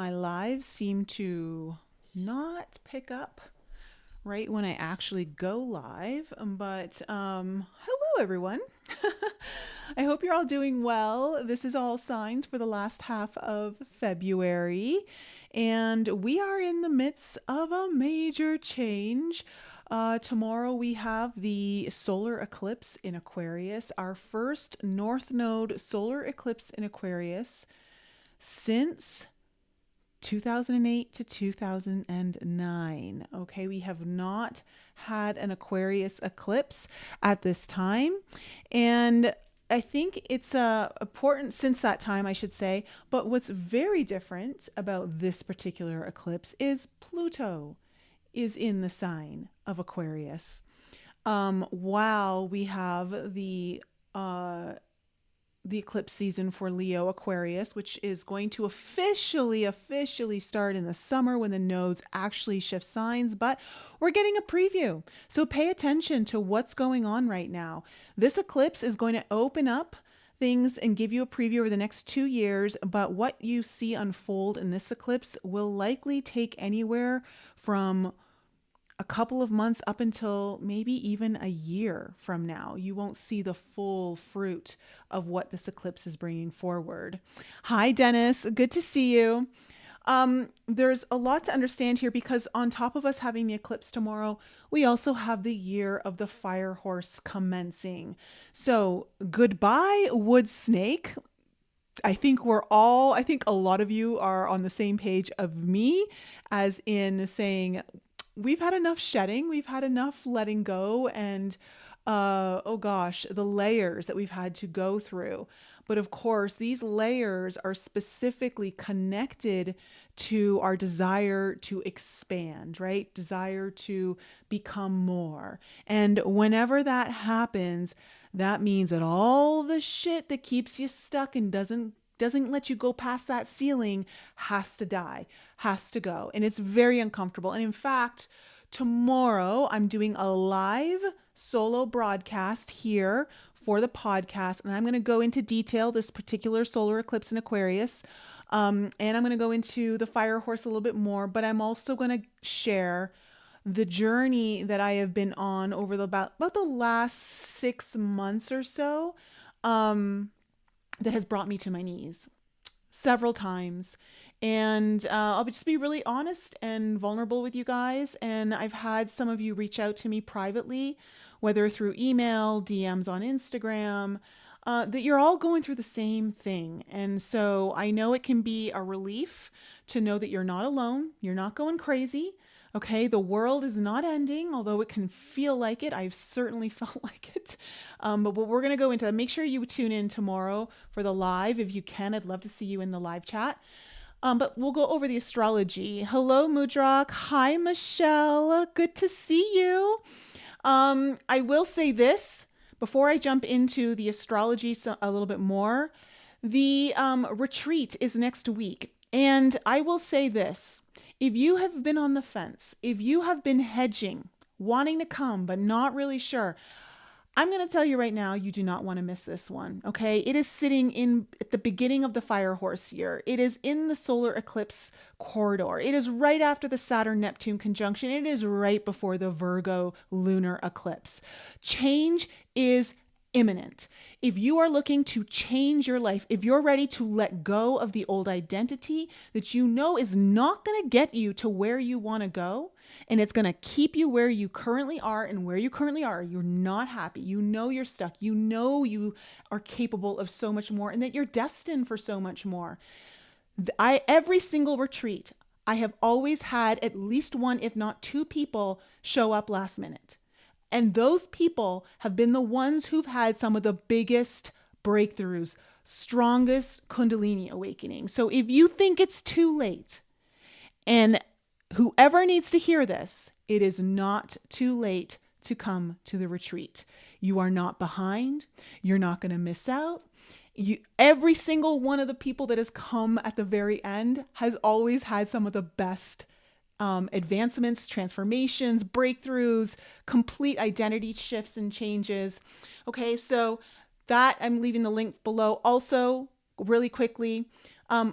my lives seem to not pick up right when I actually go live. But hello, everyone. I hope you're all doing well. This is all signs for the last half of February, and we are in the midst of a major change. Tomorrow we have the solar eclipse in Aquarius, our first North Node solar eclipse in Aquarius since 2008 to 2009. Okay, we have not had an Aquarius eclipse at this time. And I think it's important since that time, I should say. But what's very different about this particular eclipse is Pluto is in the sign of Aquarius. While we have the eclipse season for Leo Aquarius, which is going to officially start in the summer when the nodes actually shift signs, but we're getting a preview. So pay attention to what's going on right now. This eclipse is going to open up things and give you a preview over the next 2 years, but what you see unfold in this eclipse will likely take anywhere from a couple of months up until maybe even a year from now. You won't see the full fruit of what this eclipse is bringing forward. Hi, Dennis. Good to see you. There's a lot to understand here because on top of us having the eclipse tomorrow, we also have the year of the fire horse commencing. So goodbye, wood snake. I think a lot of you are on the same page of me, as in saying, we've had enough shedding, we've had enough letting go, and oh gosh, the layers that we've had to go through. But of course, these layers are specifically connected to our desire to expand, right? Desire to become more. And whenever that happens, that means that all the shit that keeps you stuck and doesn't let you go past that ceiling has to die, has to go. And it's very uncomfortable. And in fact, tomorrow I'm doing a live solo broadcast here for the podcast. And I'm going to go into detail this particular solar eclipse in Aquarius. And I'm going to go into the fire horse a little bit more, but I'm also going to share the journey that I have been on over about the last 6 months or so. That has brought me to my knees several times. And I'll just be really honest and vulnerable with you guys. And I've had some of you reach out to me privately, whether through email, DMs on Instagram, that you're all going through the same thing. And so I know it can be a relief to know that you're not alone. You're not going crazy. Okay, the world is not ending, although it can feel like it. I've certainly felt like it. But what we're going to go into, make sure you tune in tomorrow for the live. If you can, I'd love to see you in the live chat. But we'll go over the astrology. Hello, Mudrock. Hi, Michelle. Good to see you. I will say this before I jump into the astrology a little bit more. The retreat is next week. And I will say this. If you have been on the fence, if you have been hedging, wanting to come, but not really sure, I'm going to tell you right now, you do not want to miss this one. Okay. It is sitting at the beginning of the fire horse year. It is in the solar eclipse corridor. It is right after the Saturn Neptune conjunction. It is right before the Virgo lunar eclipse. Change is imminent. If you are looking to change your life, if you're ready to let go of the old identity that you know is not going to get you to where you want to go, and it's going to keep you where you currently are, and where you currently are, you're not happy. You know you're stuck. You know you are capable of so much more and that you're destined for so much more. Every single retreat, I have always had at least one, if not two people show up last minute. And those people have been the ones who've had some of the biggest breakthroughs, strongest Kundalini awakening. So if you think it's too late, and whoever needs to hear this, it is not too late to come to the retreat. You are not behind. You're not going to miss out. Every single one of the people that has come at the very end has always had some of the best advancements, transformations, breakthroughs, complete identity shifts and changes. Okay, so that I'm leaving the link below. Also, really quickly,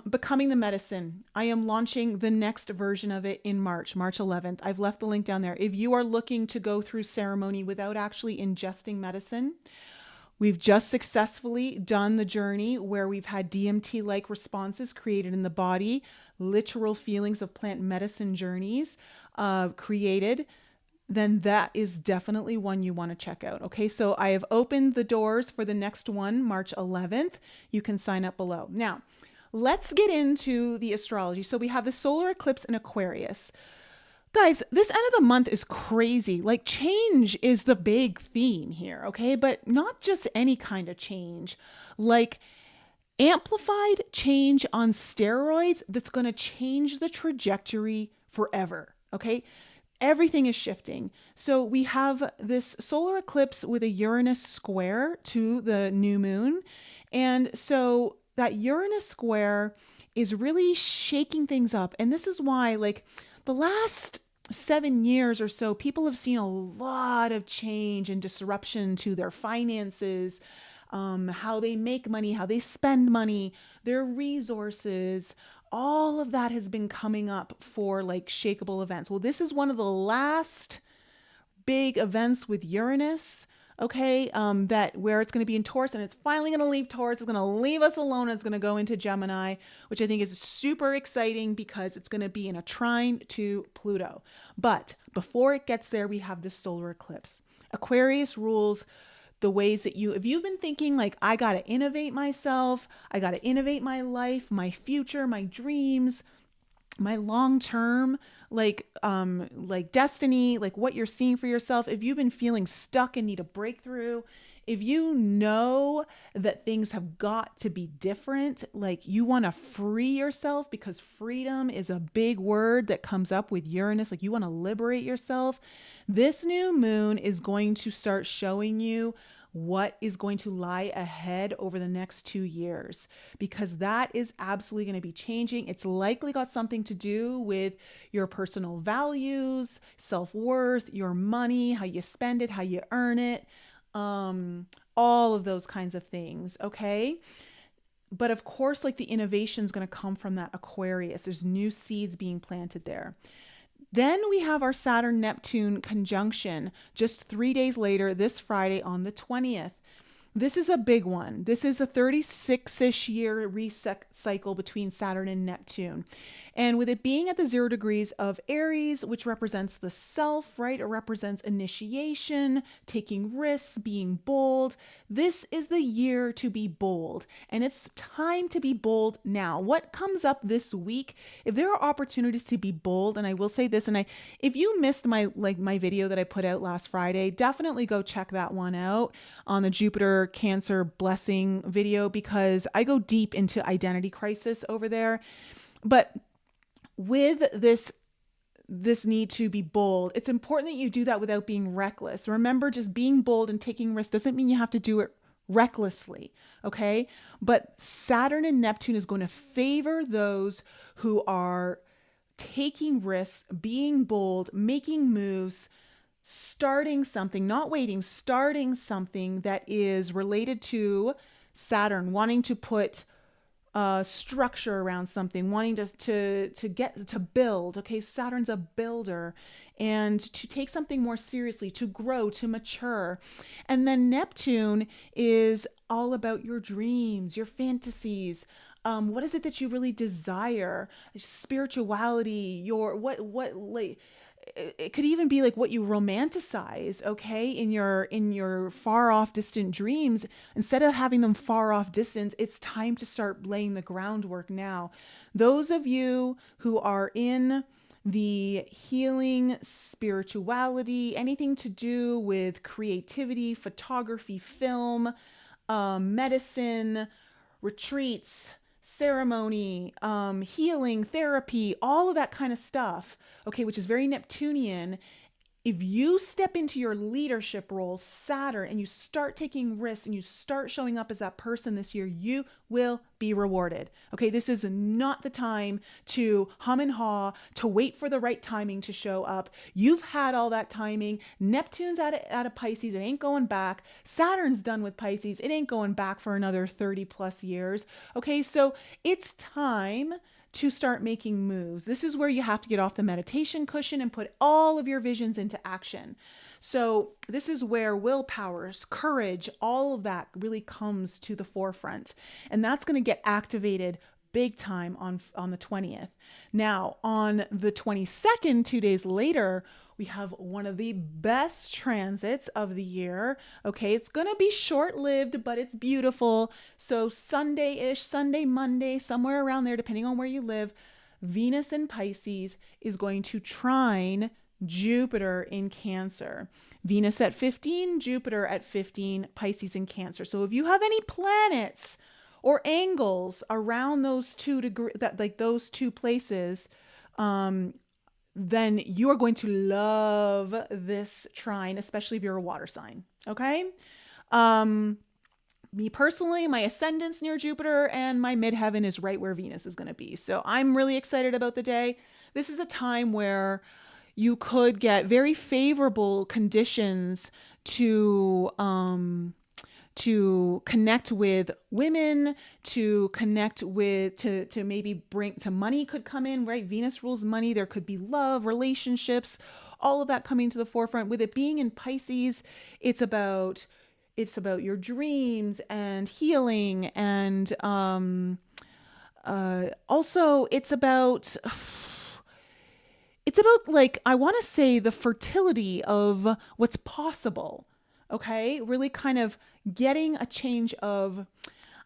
Becoming the Medicine. I am launching the next version of it in March 11th. I've left the link down there. If you are looking to go through ceremony without actually ingesting medicine, we've just successfully done the journey where we've had DMT-like responses created in the body, literal feelings of plant medicine journeys created. Then that is definitely one you want to check out. Okay, so I have opened the doors for the next one, March 11th. You can sign up below. Now, let's get into the astrology. So we have the solar eclipse in Aquarius. Guys, this end of the month is crazy. Like, change is the big theme here, okay? But not just any kind of change. Like, amplified change on steroids that's going to change the trajectory forever, okay? Everything is shifting. So we have this solar eclipse with a Uranus square to the new moon. And so that Uranus square is really shaking things up. And this is why, like, the last 7 years or so, people have seen a lot of change and disruption to their finances, how they make money, how they spend money, their resources. All of that has been coming up for like shakeable events. Well, this is one of the last big events with Uranus, okay, that where it's going to be in Taurus, and it's finally going to leave Taurus. It's going to leave us alone. It's going to go into Gemini, which I think is super exciting because it's going to be in a trine to Pluto. But before it gets there, we have this solar eclipse. Aquarius rules the ways that if you've been thinking like, I got to innovate myself, I got to innovate my life, my future, my dreams, my long-term, like destiny, like what you're seeing for yourself. If you've been feeling stuck and need a breakthrough, if you know that things have got to be different, like you want to free yourself, because freedom is a big word that comes up with Uranus, like you want to liberate yourself. This new moon is going to start showing you what is going to lie ahead over the next 2 years, because that is absolutely going to be changing. It's likely got something to do with your personal values, self-worth, your money, how you spend it, how you earn it, all of those kinds of things. Okay. But of course, like the innovation is going to come from that Aquarius. There's new seeds being planted there. Then we have our Saturn-Neptune conjunction just 3 days later, this Friday on the 20th. This is a big one. This is a 36-ish year reset cycle between Saturn and Neptune. And with it being at the 0 degrees of Aries, which represents the self, right? It represents initiation, taking risks, being bold. This is the year to be bold. And it's time to be bold now. What comes up this week? If there are opportunities to be bold, and I will say this, and if you missed my video that I put out last Friday, definitely go check that one out on the Jupiter Cancer blessing video, because I go deep into identity crisis over there. But with this need to be bold, it's important that you do that without being reckless. Remember, just being bold and taking risks doesn't mean you have to do it recklessly, okay? But Saturn and Neptune is going to favor those who are taking risks, being bold, making moves, starting something, not waiting, starting something that is related to Saturn, wanting to put structure around something, wanting to build. Okay, Saturn's a builder, and to take something more seriously, to grow, to mature. And then Neptune is all about your dreams, your fantasies. What is it that you really desire? Spirituality, it could even be like what you romanticize, okay, in your far off distant dreams. Instead of having them far off distance, it's time to start laying the groundwork now. Those of you who are in the healing, spirituality, anything to do with creativity, photography, film, medicine, retreats, ceremony, healing, therapy, all of that kind of stuff, okay, which is very Neptunian. if you step into your leadership role, Saturn, and you start taking risks and you start showing up as that person this year, you will be rewarded. Okay, this is not the time to hum and haw, to wait for the right timing to show up. You've had all that timing. Neptune's out of Pisces. It ain't going back. Saturn's done with Pisces. It ain't going back for another 30 plus years. Okay, so it's time to start making moves. This is where you have to get off the meditation cushion and put all of your visions into action. So this is where willpower, courage, all of that really comes to the forefront. And that's going to get activated big time on the 20th. Now, on the 22nd, 2 days later, we have one of the best transits of the year. Okay, it's going to be short-lived, but it's beautiful. So Sunday-ish, Sunday, Monday, somewhere around there, depending on where you live, Venus in Pisces is going to trine Jupiter in Cancer. Venus at 15, Jupiter at 15, Pisces in Cancer. So if you have any planets or angles around those those two places, then you are going to love this trine, especially if you're a water sign. Okay. Me personally, my ascendant's near Jupiter and my midheaven is right where Venus is going to be. So I'm really excited about the day. This is a time where you could get very favorable conditions to connect with women, to connect with, to maybe bring some money could come in, right? Venus rules money. There could be love, relationships, all of that coming to the forefront. With it being in Pisces, it's about your dreams and healing. And also it's about like, I want to say the fertility of what's possible. Okay, really kind of getting a change of,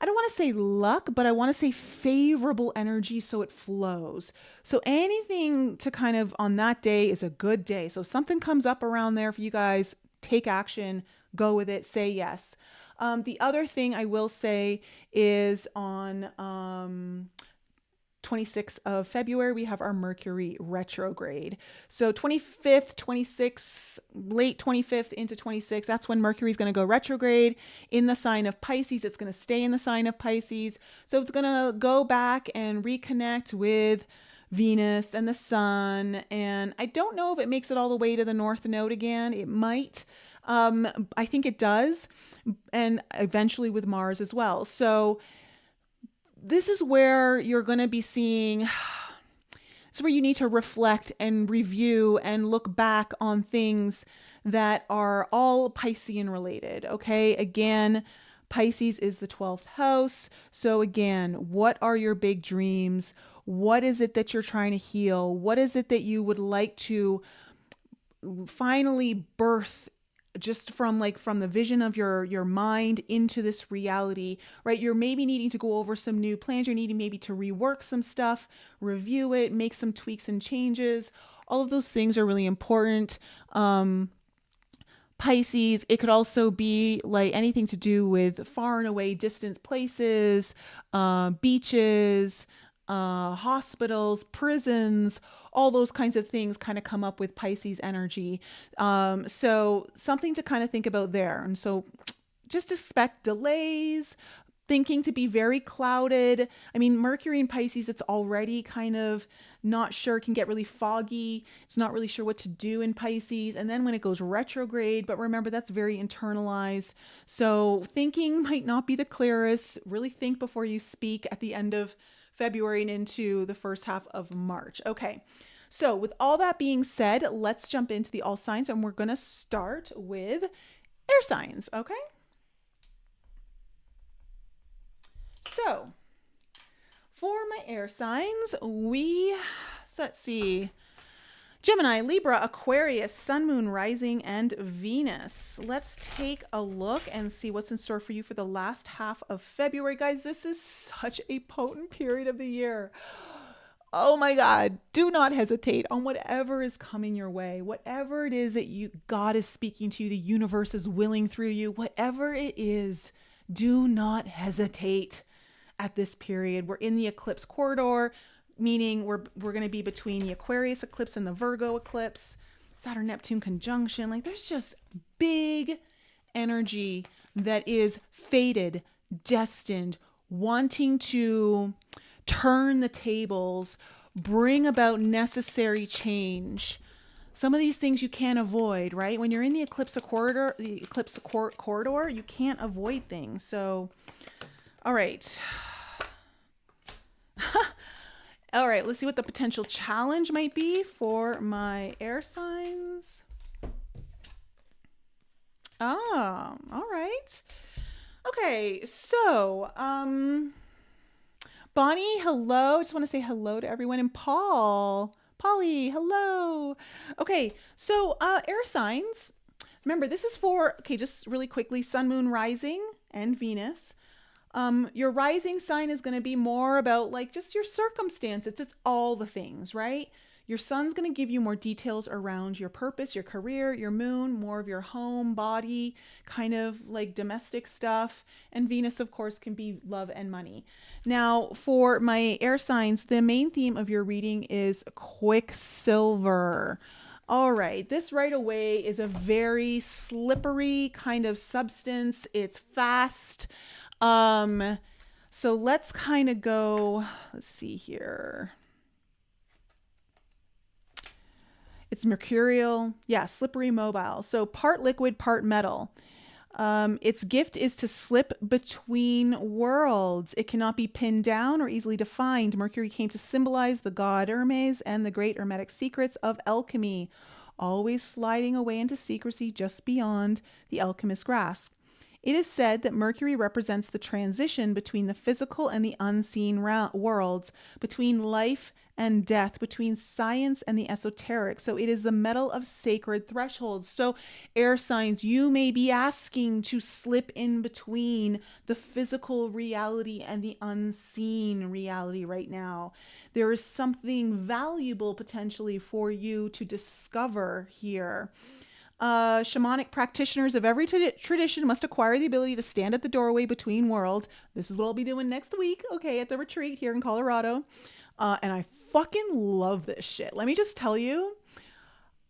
I don't want to say luck, but I want to say favorable energy so it flows. So anything to kind of on that day is a good day. So if something comes up around there for you guys, take action, go with it, say yes. The other thing I will say is on 26th of February, we have our Mercury retrograde. So 25th, 26th, late 25th into 26th, that's when Mercury is going to go retrograde in the sign of Pisces. It's going to stay in the sign of Pisces. So it's going to go back and reconnect with Venus and the sun. And I don't know if it makes it all the way to the North Node again. It might. I think it does. And eventually with Mars as well. So this is where you're going to be seeing, this is where you need to reflect and review and look back on things that are all Piscean related. Okay. Again, Pisces is the 12th house. So again, what are your big dreams? What is it that you're trying to heal? What is it that you would like to finally birth just from the vision of your mind into this reality, right? You're maybe needing to go over some new plans. You're needing maybe to rework some stuff, review it, make some tweaks and changes. All of those things are really important. Pisces, it could also be like anything to do with far and away distant places, beaches, hospitals, prisons, all those kinds of things kind of come up with Pisces energy. So something to kind of think about there. And so just expect delays, thinking to be very clouded. I mean, Mercury in Pisces, it's already kind of not sure, can get really foggy. It's not really sure what to do in Pisces. And then when it goes retrograde, but remember, that's very internalized. So thinking might not be the clearest. Really think before you speak at the end of February and into the first half of March. Okay. So with all that being said, let's jump into the all signs, and we're going to start with air signs. Okay. So for my air signs, let's see, Gemini, Libra, Aquarius, Sun, Moon, Rising, and Venus. Let's take a look and see what's in store for you for the last half of February. Guys, this is such a potent period of the year. Oh my God, do not hesitate on whatever is coming your way. Whatever it is that God is speaking to you, the universe is willing through you, whatever it is, do not hesitate at this period. We're in the eclipse corridor, meaning we're going to be between the Aquarius eclipse and the Virgo eclipse. Saturn Neptune conjunction. Like there's just big energy that is fated, destined, wanting to turn the tables, bring about necessary change. Some of these things you can't avoid, right? When you're in the eclipse corridor, you can't avoid things. So, all right. All right, let's see what the potential challenge might be for my air signs. Oh, all right. Okay, so, Bonnie, hello. Just want to say hello to everyone. And Polly, hello. Okay, so air signs. Remember, this is for, okay, just really quickly, Sun, Moon, Rising, and Venus. Your rising sign is going to be more about like just your circumstances. It's all the things, right? Your sun's going to give you more details around your purpose, your career, your moon, more of your home, body, kind of like domestic stuff. And Venus, of course, can be love and money. Now, for my air signs, the main theme of your reading is Quicksilver. All right, this right away is a very slippery kind of substance. It's fast. So let's kind of go, let's see here. It's mercurial. Yeah, slippery, mobile. So part liquid, part metal. Its gift is to slip between worlds. It cannot be pinned down or easily defined. Mercury came to symbolize the god Hermes and the great hermetic secrets of alchemy, always sliding away into secrecy just beyond the alchemist's grasp. It is said that Mercury represents the transition between the physical and the unseen worlds, between life and death, between science and the esoteric. So it is the metal of sacred thresholds. So air signs, you may be asking to slip in between the physical reality and the unseen reality right now. There is something valuable potentially for you to discover here. Shamanic practitioners of every tradition must acquire the ability to stand at the doorway between worlds. This is what I'll be doing next week, okay, at the retreat here in Colorado. And I fucking love this shit. Let me just tell you,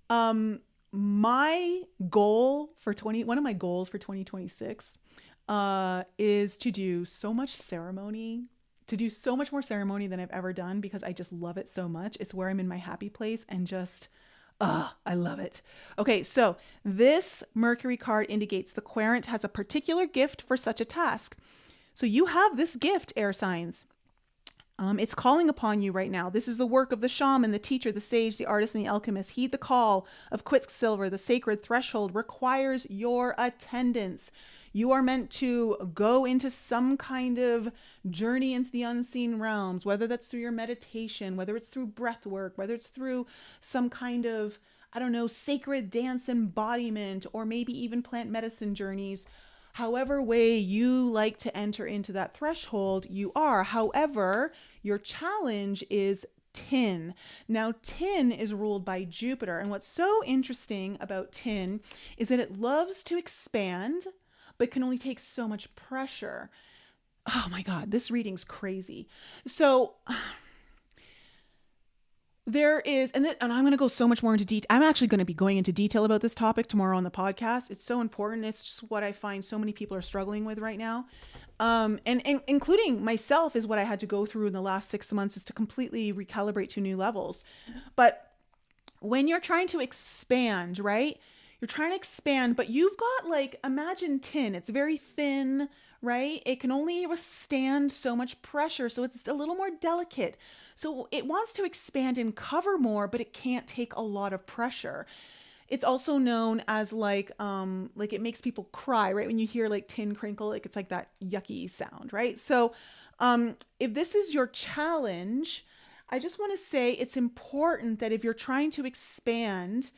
my goal for one of my goals for 2026 is to do so much ceremony, to do so much more ceremony than I've ever done, because I just love it so much. It's where I'm in my happy place and just... I love it. Okay, so this Mercury card indicates the querent has a particular gift for such a task. So you have this gift, air signs. It's calling upon you right now. This is the work of the shaman, the teacher, the sage, the artist, and the alchemist. Heed the call of Quicksilver. The sacred threshold requires your attendance. You are meant to go into some kind of journey into the unseen realms, whether that's through your meditation, whether it's through breath work, whether it's through some kind of, I don't know, sacred dance embodiment, or maybe even plant medicine journeys. However way you like to enter into that threshold, you are. However, your challenge is tin. Now, tin is ruled by Jupiter. And what's so interesting about tin is that it loves to expand, but can only take so much pressure. Oh my God, this reading's crazy. So there is, and I'm going to go so much more into detail. I'm actually going to be going into detail about this topic tomorrow on the podcast. It's so important. It's just what I find so many people are struggling with right now. And including myself is what I had to go through in the last 6 months, is to completely recalibrate to new levels. But when you're trying to expand, right? You're trying to expand, but you've got, like, imagine tin. It's very thin, right? It can only withstand so much pressure. So it's a little more delicate. So it wants to expand and cover more, but it can't take a lot of pressure. It's also known as like it makes people cry, right? When you hear like tin crinkle, like it's like that yucky sound, right? So if this is your challenge, I just want to say it's important that if you're trying to expand,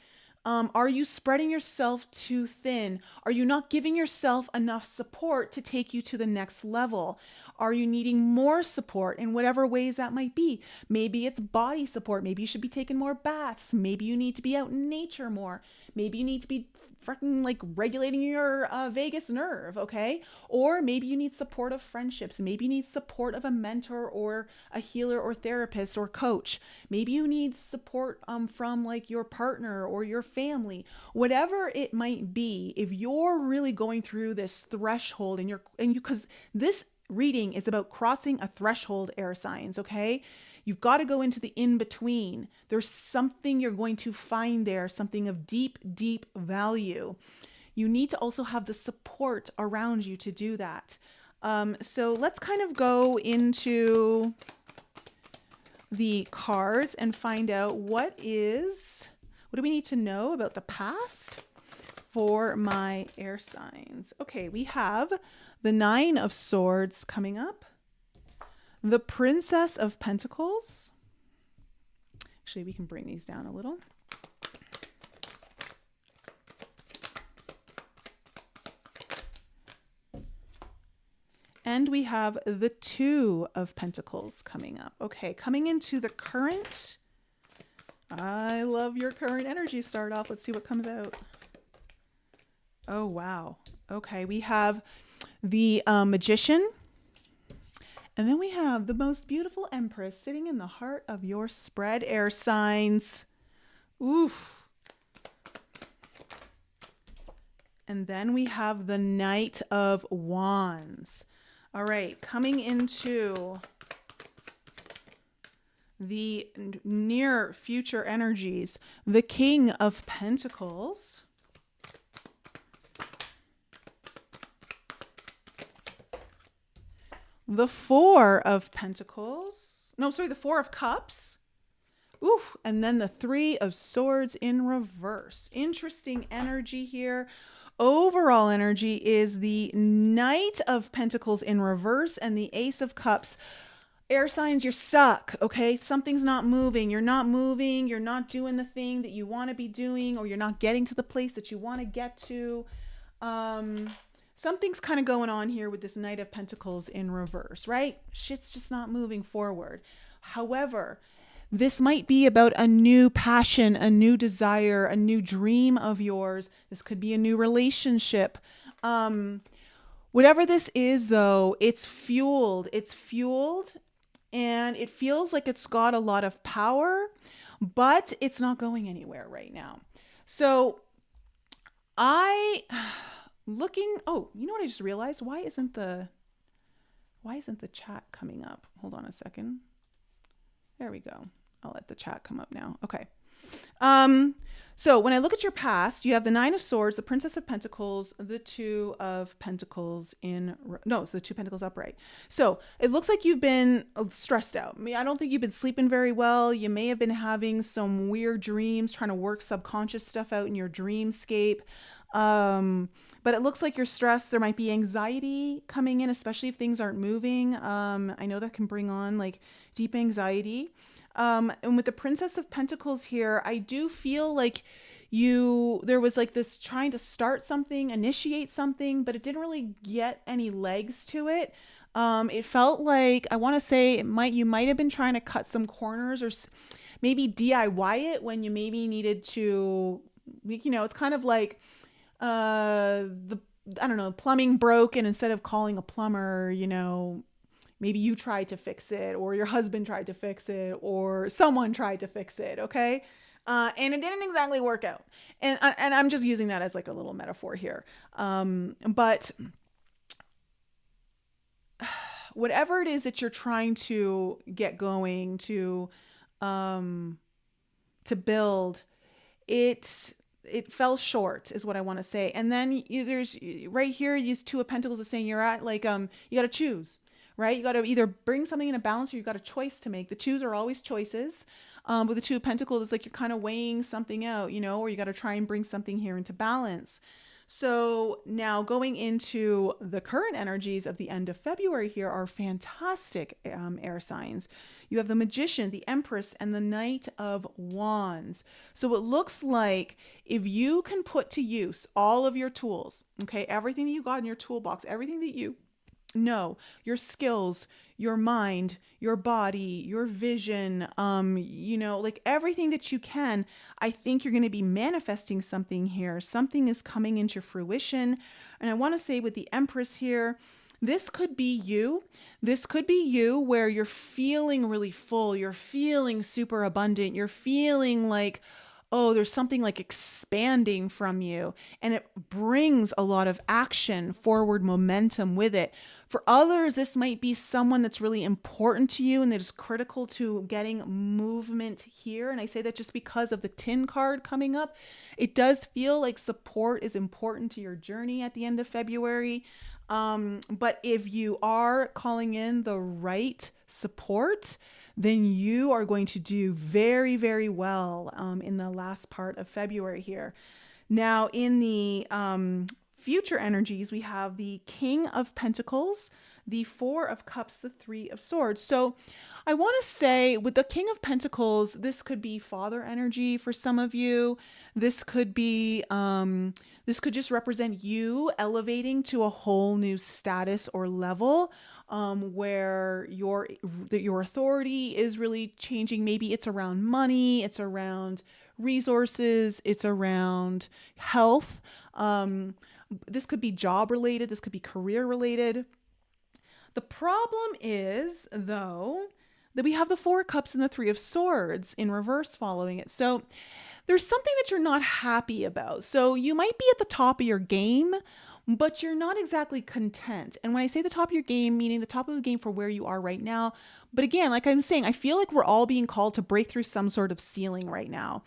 are you spreading yourself too thin? Are you not giving yourself enough support to take you to the next level? Are you needing more support in whatever ways that might be? Maybe it's body support. Maybe you should be taking more baths. Maybe you need to be out in nature more. Maybe you need to be freaking like regulating your vagus nerve, okay? Or maybe you need support of friendships. Maybe you need support of a mentor or a healer or therapist or coach. Maybe you need support from like your partner or your family. Whatever it might be, if you're really going through this threshold and you because this reading is about crossing a threshold, air signs, okay? You've got to go into the in-between. There's something you're going to find there, something of deep, deep value. You need to also have the support around you to do that. So let's kind of go into the cards and find out what do we need to know about the past for my air signs. Okay, we have the Nine of Swords coming up. The Princess of Pentacles. Actually, we can bring these down a little. And we have the Two of Pentacles coming up. Okay, coming into the current. I love your current energy start off. Let's see what comes out. Oh, wow. Okay, we have the Magician. And then we have the most beautiful Empress sitting in the heart of your spread, air signs. Oof. And then we have the Knight of Wands. All right, coming into the near future energies, the King of Pentacles. The Four of Pentacles. No, sorry, the Four of Cups. Ooh, and then the Three of Swords in reverse. Interesting energy here. Overall energy is the Knight of Pentacles in reverse and the Ace of Cups. Air signs, you're stuck, okay? Something's not moving. You're not moving. You're not doing the thing that you want to be doing, or you're not getting to the place that you want to get to. Something's kind of going on here with this Knight of Pentacles in reverse, right? Shit's just not moving forward. However, this might be about a new passion, a new desire, a new dream of yours. This could be a new relationship. Whatever this is, though, it's fueled. It's fueled, and it feels like it's got a lot of power, but it's not going anywhere right now. So oh, you know what I just realized? Why isn't the chat coming up? Hold on a second. There we go. I'll let the chat come up now. Okay. So when I look at your past, you have the Nine of Swords, the Princess of Pentacles, the Two of Pentacles it's the Two Pentacles upright. So it looks like you've been stressed out. I mean, I don't think you've been sleeping very well. You may have been having some weird dreams, trying to work subconscious stuff out in your dreamscape. But it looks like you're stressed. There might be anxiety coming in, especially if things aren't moving. I know that can bring on like deep anxiety. And with the Princess of Pentacles here, I do feel like there was like this trying to start something, initiate something, but it didn't really get any legs to it. It felt like, I want to say you might have been trying to cut some corners or maybe DIY it when you maybe needed to, it's kind of like, I don't know, plumbing broke, and instead of calling a plumber, maybe you tried to fix it, or your husband tried to fix it, or someone tried to fix it. Okay. And it didn't exactly work out. And I'm just using that as like a little metaphor here. But whatever it is that you're trying to get going to build, it fell short is what I want to say. And then there's right here, these Two of Pentacles is saying you're at like, you got to choose, right? You got to either bring something in a balance, or you've got a choice to make. The twos are always choices. With the Two of Pentacles, it's like you're kind of weighing something out, or you got to try and bring something here into balance. So now going into the current energies of the end of February here are fantastic air signs. You have the Magician, the Empress, and the Knight of Wands. So it looks like if you can put to use all of your tools, okay, everything that you got in your toolbox, everything that you No, your skills, your mind, your body, your vision, like everything that you can. I think you're going to be manifesting something here. Something is coming into fruition. And I want to say with the Empress here, this could be you. This could be you where you're feeling really full. You're feeling super abundant. You're feeling like, oh, there's something like expanding from you, and it brings a lot of action, forward momentum with it. For others, this might be someone that's really important to you and that is critical to getting movement here. And I say that just because of the Tin card coming up. It does feel like support is important to your journey at the end of February. But if you are calling in the right support, then you are going to do very, very well in the last part of February here. Now, in the future energies, we have the King of Pentacles, the Four of Cups, the Three of Swords. So I want to say with the King of Pentacles, this could be father energy for some of you. This could be, this could just represent you elevating to a whole new status or level where your authority is really changing. Maybe it's around money, it's around resources, it's around health. This could be job related. This could be career related. The problem is, though, that we have the Four of Cups and the Three of Swords in reverse following it. So there's something that you're not happy about. So you might be at the top of your game, but you're not exactly content. And when I say the top of your game, meaning the top of the game for where you are right now. But again, like I'm saying, I feel like we're all being called to break through some sort of ceiling right now.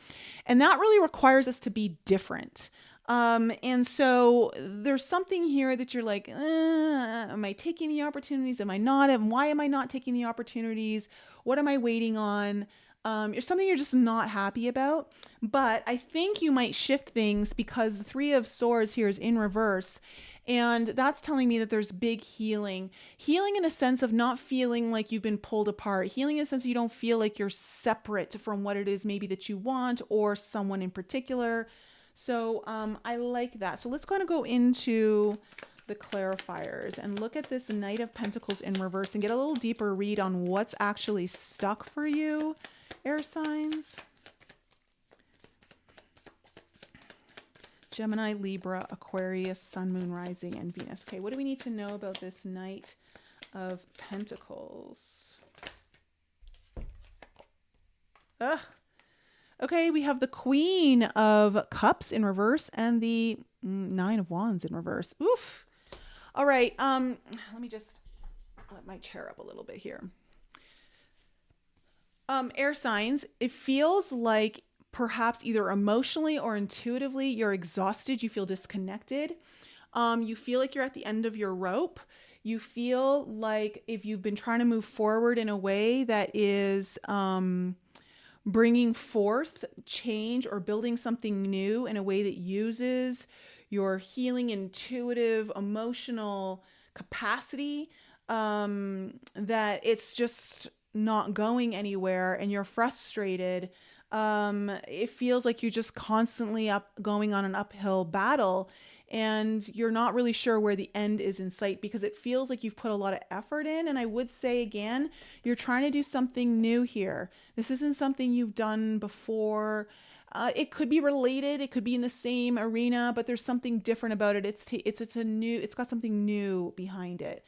And that really requires us to be different. And so there's something here that you're like, am I taking the opportunities? Am I not? And why am I not taking the opportunities? What am I waiting on? It's something you're just not happy about. But I think you might shift things because the Three of Swords here is in reverse. And that's telling me that there's big healing. Healing in a sense of not feeling like you've been pulled apart. Healing in a sense you don't feel like you're separate from what it is maybe that you want or someone in particular. So I like that. So let's kind of go into the clarifiers and look at this Knight of Pentacles in reverse and get a little deeper read on what's actually stuck for you, air signs. Gemini, Libra, Aquarius, Sun, Moon, Rising, and Venus. Okay, what do we need to know about this Knight of Pentacles? Ugh. Okay, we have the Queen of Cups in reverse and the Nine of Wands in reverse. Oof. All right, let me just let my chair up a little bit here. Air signs, it feels like perhaps either emotionally or intuitively you're exhausted, you feel disconnected. You feel like you're at the end of your rope. You feel like if you've been trying to move forward in a way that is bringing forth change or building something new in a way that uses your healing, intuitive, emotional capacity, that it's just not going anywhere and you're frustrated. It feels like you're just constantly going on an uphill battle and you're not really sure where the end is in sight because it feels like you've put a lot of effort in. And I would say again, you're trying to do something new here. This isn't something you've done before. It could be related. It could be in the same arena, but there's something different about it. It's got something new behind it.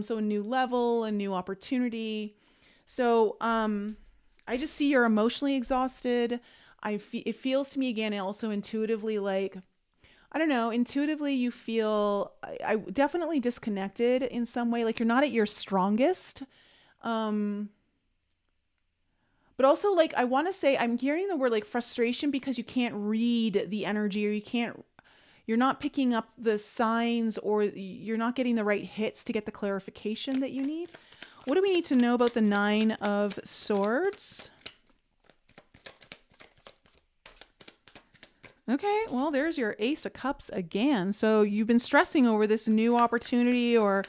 So a new level, a new opportunity. So, I just see you're emotionally exhausted. It feels to me again, also intuitively like, I don't know, intuitively you feel I definitely disconnected in some way, like you're not at your strongest. But also like, I want to say, I'm hearing the word like frustration because you can't read the energy or you're not picking up the signs or you're not getting the right hits to get the clarification that you need. What do we need to know about the Nine of Swords? Okay, well, there's your Ace of Cups again. So you've been stressing over this new opportunity or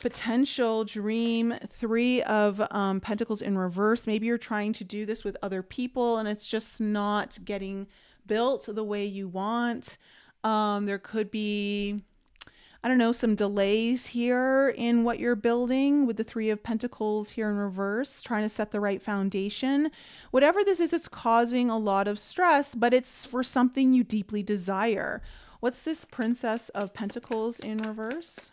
potential dream. Three of Pentacles in reverse. Maybe you're trying to do this with other people and it's just not getting built the way you want. There could be I don't know, some delays here in what you're building with the Three of Pentacles here in reverse, trying to set the right foundation. Whatever this is, it's causing a lot of stress, but it's for something you deeply desire. What's this Princess of Pentacles in reverse?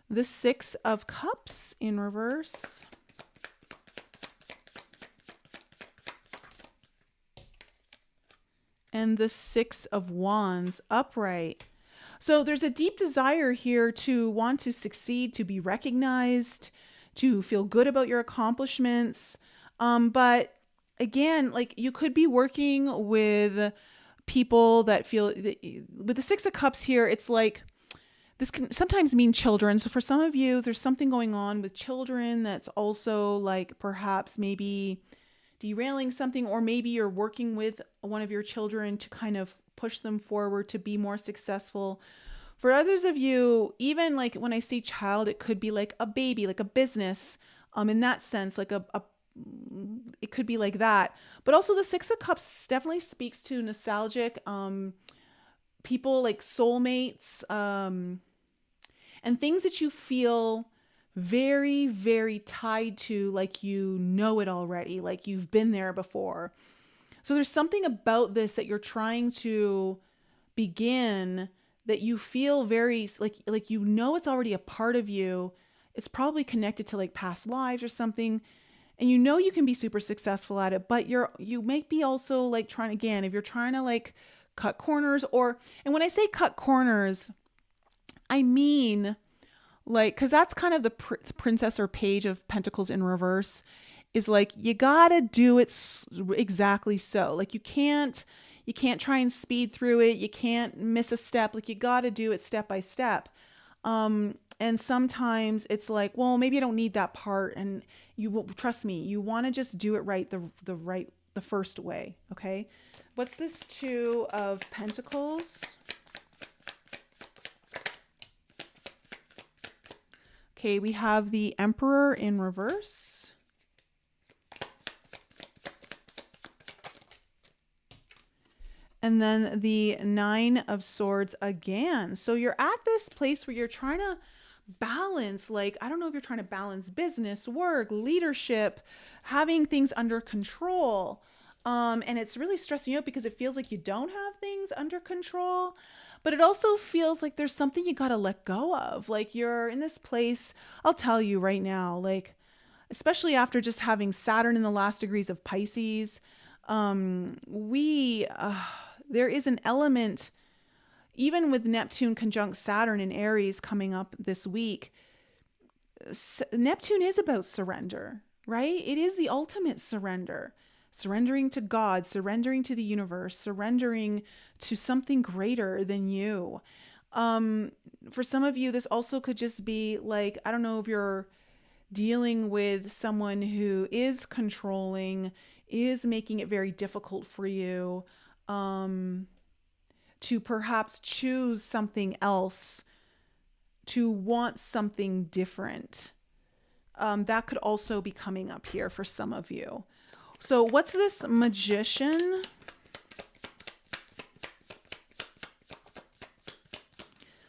The Six of Cups in reverse. And the Six of Wands upright. So there's a deep desire here to want to succeed, to be recognized, to feel good about your accomplishments. But again, like you could be working with people that feel, with the Six of Cups here, it's like, this can sometimes mean children. So for some of you, there's something going on with children that's also like perhaps maybe derailing something, or maybe you're working with one of your children to kind of push them forward to be more successful. For others of you, even like when I say child, it could be like a baby, like a business, in that sense, like it could be like that. But also the Six of Cups definitely speaks to nostalgic people, like soulmates, and things that you feel very, very tied to, like you know it already, like you've been there before. So there's something about this that you're trying to begin that you feel very like you know it's already a part of you. It's probably connected to like past lives or something, and you know you can be super successful at it, but you might be also like trying, again, if you're trying to like cut corners, and when I say cut corners, I mean like, because that's kind of the Princess or Page of Pentacles in reverse, is like you gotta do it exactly so. Like you can't try and speed through it. You can't miss a step. Like you gotta do it step by step. And sometimes it's like, well, maybe I don't need that part. And you will, trust me, you want to just do it right the first way. Okay. What's this Two of Pentacles? Okay, we have the Emperor in reverse. And then the Nine of Swords again. So you're at this place where you're trying to balance, like, I don't know if you're trying to balance business, work, leadership, having things under control. And it's really stressing you out because it feels like you don't have things under control. But it also feels like there's something you got to let go of. Like you're in this place, I'll tell you right now, like, especially after just having Saturn in the last degrees of Pisces, there is an element, even with Neptune conjunct Saturn in Aries coming up this week, Neptune is about surrender, right? It is the ultimate surrender. Surrendering to God, surrendering to the universe, surrendering to something greater than you. For some of you, this also could just be like, I don't know if you're dealing with someone who is controlling, is making it very difficult for you to perhaps choose something else, to want something different. That could also be coming up here for some of you. So what's this Magician?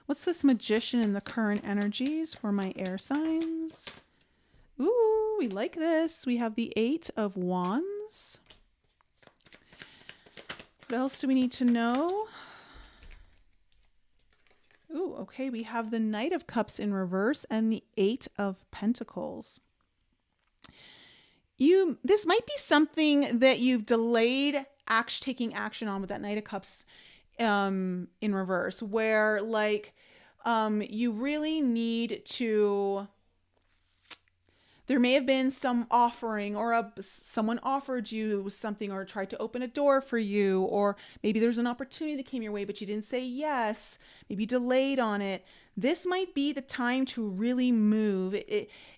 What's this Magician in the current energies for my air signs? Ooh, we like this. We have the Eight of Wands. What else do we need to know? Ooh, okay. We have the Knight of Cups in reverse and the Eight of Pentacles. This might be something that you've delayed taking action on with that Knight of Cups in reverse, where like you really need to, there may have been some offering or someone offered you something or tried to open a door for you, or maybe there's an opportunity that came your way but you didn't say yes, maybe you delayed on it. This might be the time to really move.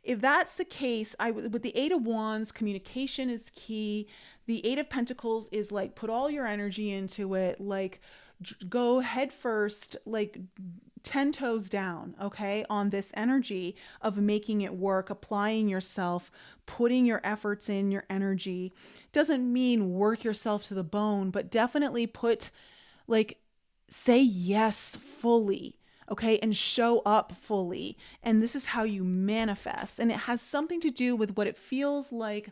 If that's the case, with the Eight of Wands, communication is key. The Eight of Pentacles is like, put all your energy into it, like go head first, like 10 toes down, okay, on this energy of making it work, applying yourself, putting your efforts in, your energy. Doesn't mean work yourself to the bone, but definitely put Like, say yes fully, okay, and show up fully. And this is how you manifest. And it has something to do with what it feels like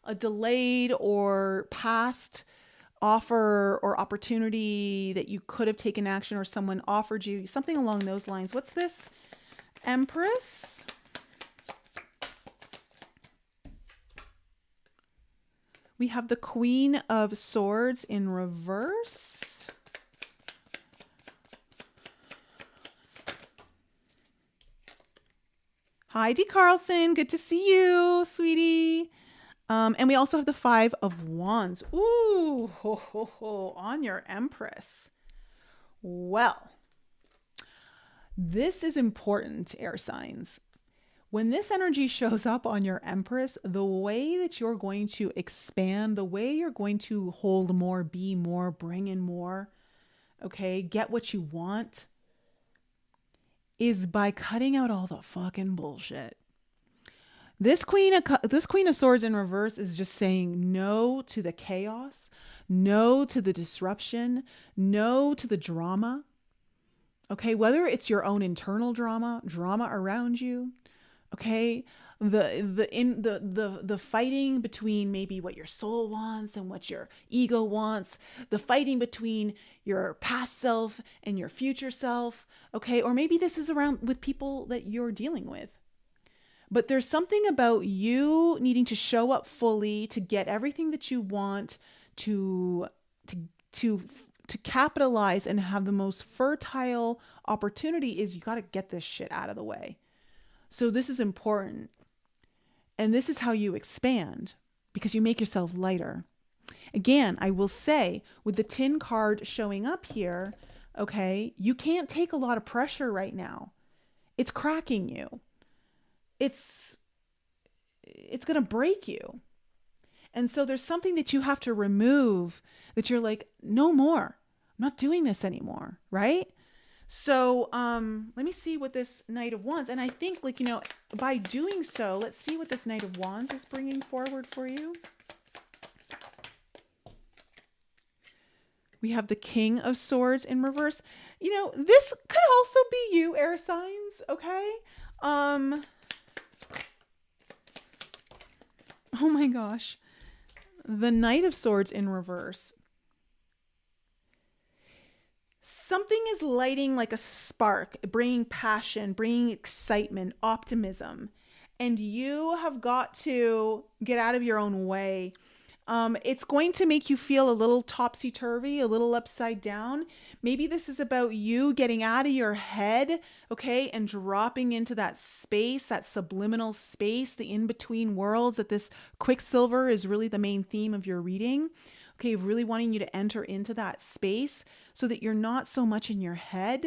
a delayed or past offer or opportunity that you could have taken action, or someone offered you something along those lines. What's this? Empress. We have the Queen of Swords in reverse. Hi, D. Carlson. Good to see you, sweetie. And we also have the Five of Wands. Ooh, ho, ho, ho, on your Empress. Well, this is important, air signs. When this energy shows up on your Empress, the way that you're going to expand, the way you're going to hold more, be more, bring in more, okay, get what you want, is by cutting out all the fucking bullshit. This Queen of Swords in reverse is just saying no to the chaos, no to the disruption, no to the drama. Okay, whether it's your own internal drama around you, okay, the fighting between maybe what your soul wants and what your ego wants, the fighting between your past self and your future self, okay, or maybe this is around with people that you're dealing with. But there's something about you needing to show up fully to get everything that you want, to capitalize and have the most fertile opportunity. Is you got to get this shit out of the way. So this is important. And this is how you expand, because you make yourself lighter. Again, I will say, with the Tin card showing up here, okay, you can't take a lot of pressure right now. It's cracking you. It's going to break you. And so there's something that you have to remove, that you're like, no more. I'm not doing this anymore, right? So let me see what this Knight of Wands, and I think, like, you know, by doing so, let's see what this Knight of Wands is bringing forward for you. We have the King of Swords in reverse. You know, this could also be you, air signs, okay? Oh my gosh. The Knight of Swords in reverse. Something is lighting like a spark, bringing passion, bringing excitement, optimism. And you have got to get out of your own way. It's going to make you feel a little topsy-turvy, a little upside down. Maybe this is about you getting out of your head, okay, and dropping into that space, that subliminal space, the in-between worlds, that this Quicksilver is really the main theme of your reading. Okay, really wanting you to enter into that space so that you're not so much in your head.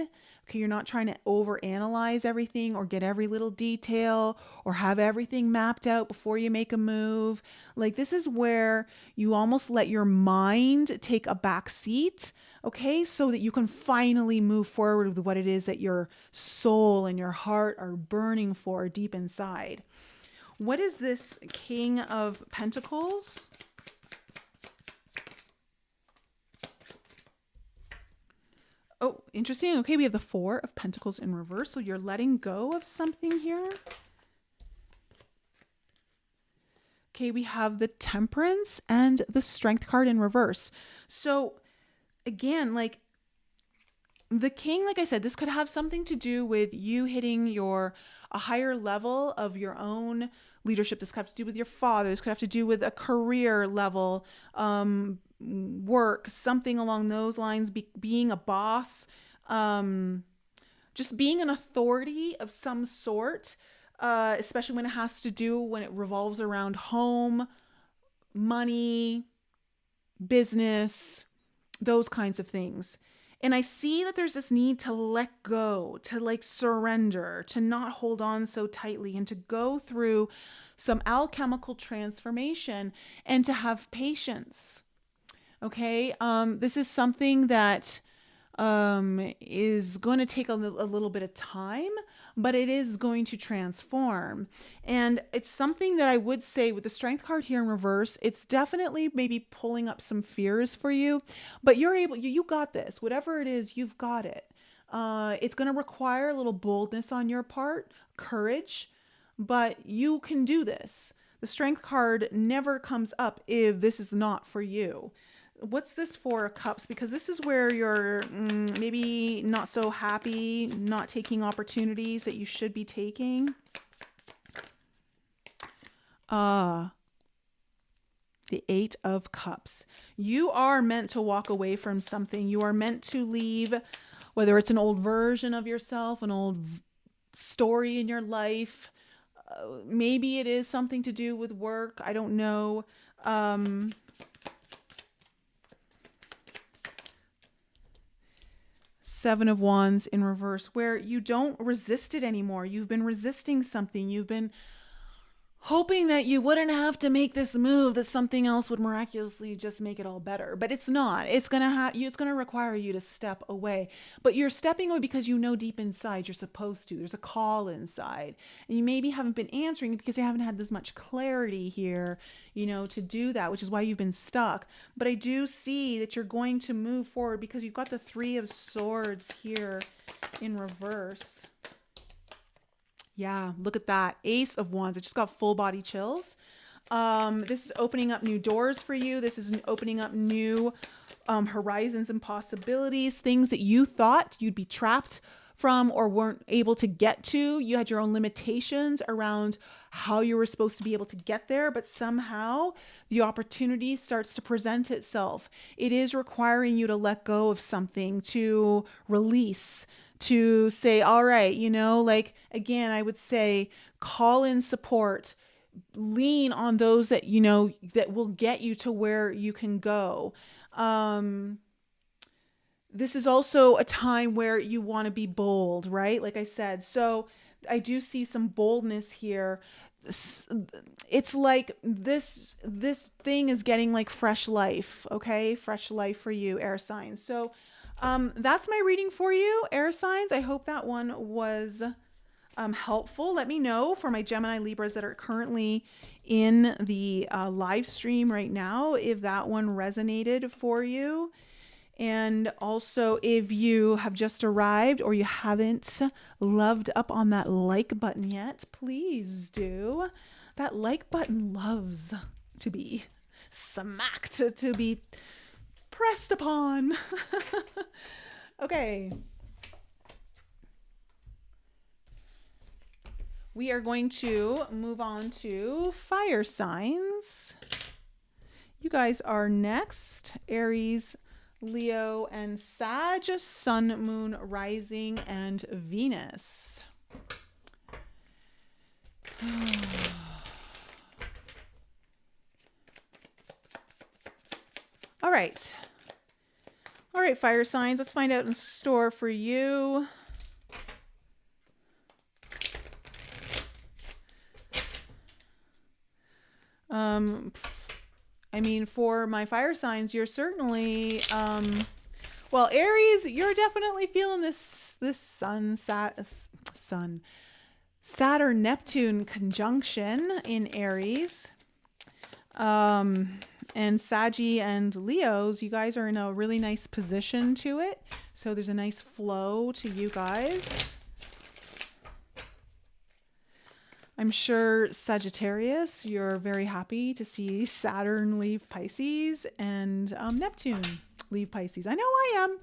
Okay, you're not trying to overanalyze everything or get every little detail or have everything mapped out before you make a move. Like, this is where you almost let your mind take a back seat, okay, so that you can finally move forward with what it is that your soul and your heart are burning for deep inside. What is this King of Pentacles? Oh, interesting. Okay, we have the Four of Pentacles in reverse. So you're letting go of something here. Okay, we have the Temperance and the Strength card in reverse. So again, like the King, like I said, this could have something to do with you hitting a higher level of your own leadership. This could have to do with your father. This could have to do with a career level, work, something along those lines, being a boss, just being an authority of some sort, especially when it revolves around home, money, business, those kinds of things. And I see that there's this need to let go, to like surrender, to not hold on so tightly, and to go through some alchemical transformation and to have patience. Okay, this is something that is going to take a little bit of time, but it is going to transform. And it's something that I would say with the Strength card here in reverse, it's definitely maybe pulling up some fears for you, but you're able, you got this. Whatever it is, you've got it. It's going to require a little boldness on your part, courage, but you can do this. The Strength card never comes up if this is not for you. What's this Four of Cups? Because this is where you're maybe not so happy, not taking opportunities that you should be taking. The Eight of Cups. You are meant to walk away from something. You are meant to leave, whether it's an old version of yourself, an old story in your life. Maybe it is something to do with work. I don't know. Seven of Wands in reverse, where you don't resist it anymore. You've been resisting something. You've been hoping that you wouldn't have to make this move, that something else would miraculously just make it all better. But it's not. It's going to require you to step away. But you're stepping away because you know deep inside you're supposed to. There's a call inside. And you maybe haven't been answering because you haven't had this much clarity here, you know, to do that, which is why you've been stuck. But I do see that you're going to move forward because you've got the Three of Swords here in reverse. Yeah, look at that. Ace of Wands. I just got full body chills. This is opening up new doors for you. This is opening up new horizons and possibilities, things that you thought you'd be trapped from or weren't able to get to. You had your own limitations around how you were supposed to be able to get there, but somehow the opportunity starts to present itself. It is requiring you to let go of something, to release, to say, all right, you know, like, again, I would say call in support, lean on those that, you know, that will get you to where you can go. This is also a time where you want to be bold, right? Like I said, so I do see some boldness here. It's like this thing is getting like fresh life. Okay. Fresh life for you, air signs. So, that's my reading for you, air signs. I hope that one was helpful. Let me know for my Gemini Libras that are currently in the live stream right now if that one resonated for you. And also, if you have just arrived or you haven't loved up on that like button yet, please do. That like button loves to be smacked, to be pressed upon. Okay. We are going to move on to fire signs. You guys are next. Aries, Leo, and Sag, Sun, Moon, Rising, and Venus. All right. All right, fire signs. Let's find out in store for you. I mean, for my fire signs, you're certainly, well, Aries, you're definitely feeling this Saturn Neptune conjunction in Aries. And Saggy and Leos, you guys are in a really nice position to it. So there's a nice flow to you guys. I'm sure Sagittarius, you're very happy to see Saturn leave Pisces and Neptune leave Pisces. I know I am.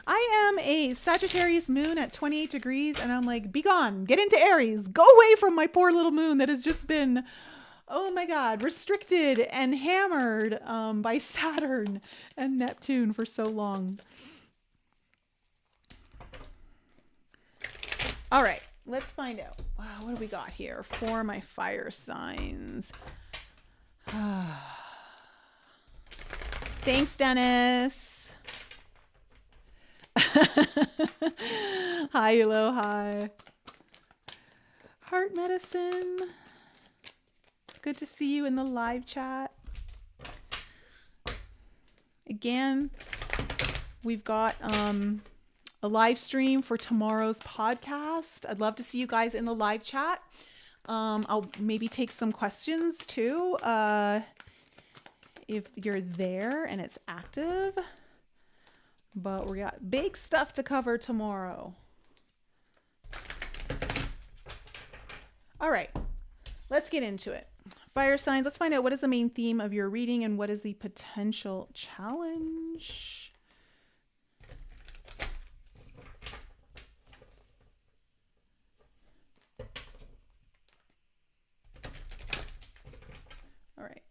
I am a Sagittarius moon at 28 degrees and I'm like, be gone, get into Aries, go away from my poor little moon that has just been, oh my God, restricted and hammered by Saturn and Neptune for so long. All right, let's find out. Wow, what do we got here for my fire signs? Thanks, Dennis. Hi, hello, hi. Heart medicine. Good to see you in the live chat. Again, we've got a live stream for tomorrow's podcast. I'd love to see you guys in the live chat. I'll maybe take some questions too, if you're there and it's active. But we got big stuff to cover tomorrow. All right, let's get into it. Fire signs, let's find out what is the main theme of your reading and what is the potential challenge. All right.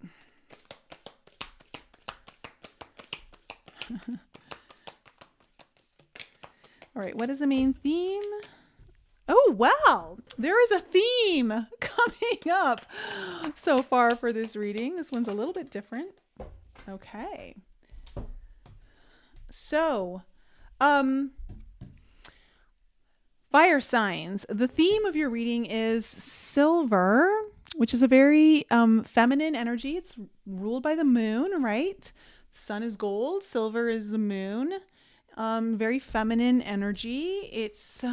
All right, what is the main theme? Oh, wow. There is a theme coming up so far for this reading. This one's a little bit different. Okay. So, fire signs. The theme of your reading is silver, which is a very feminine energy. It's ruled by the moon, right? The sun is gold. Silver is the moon. Very feminine energy. It's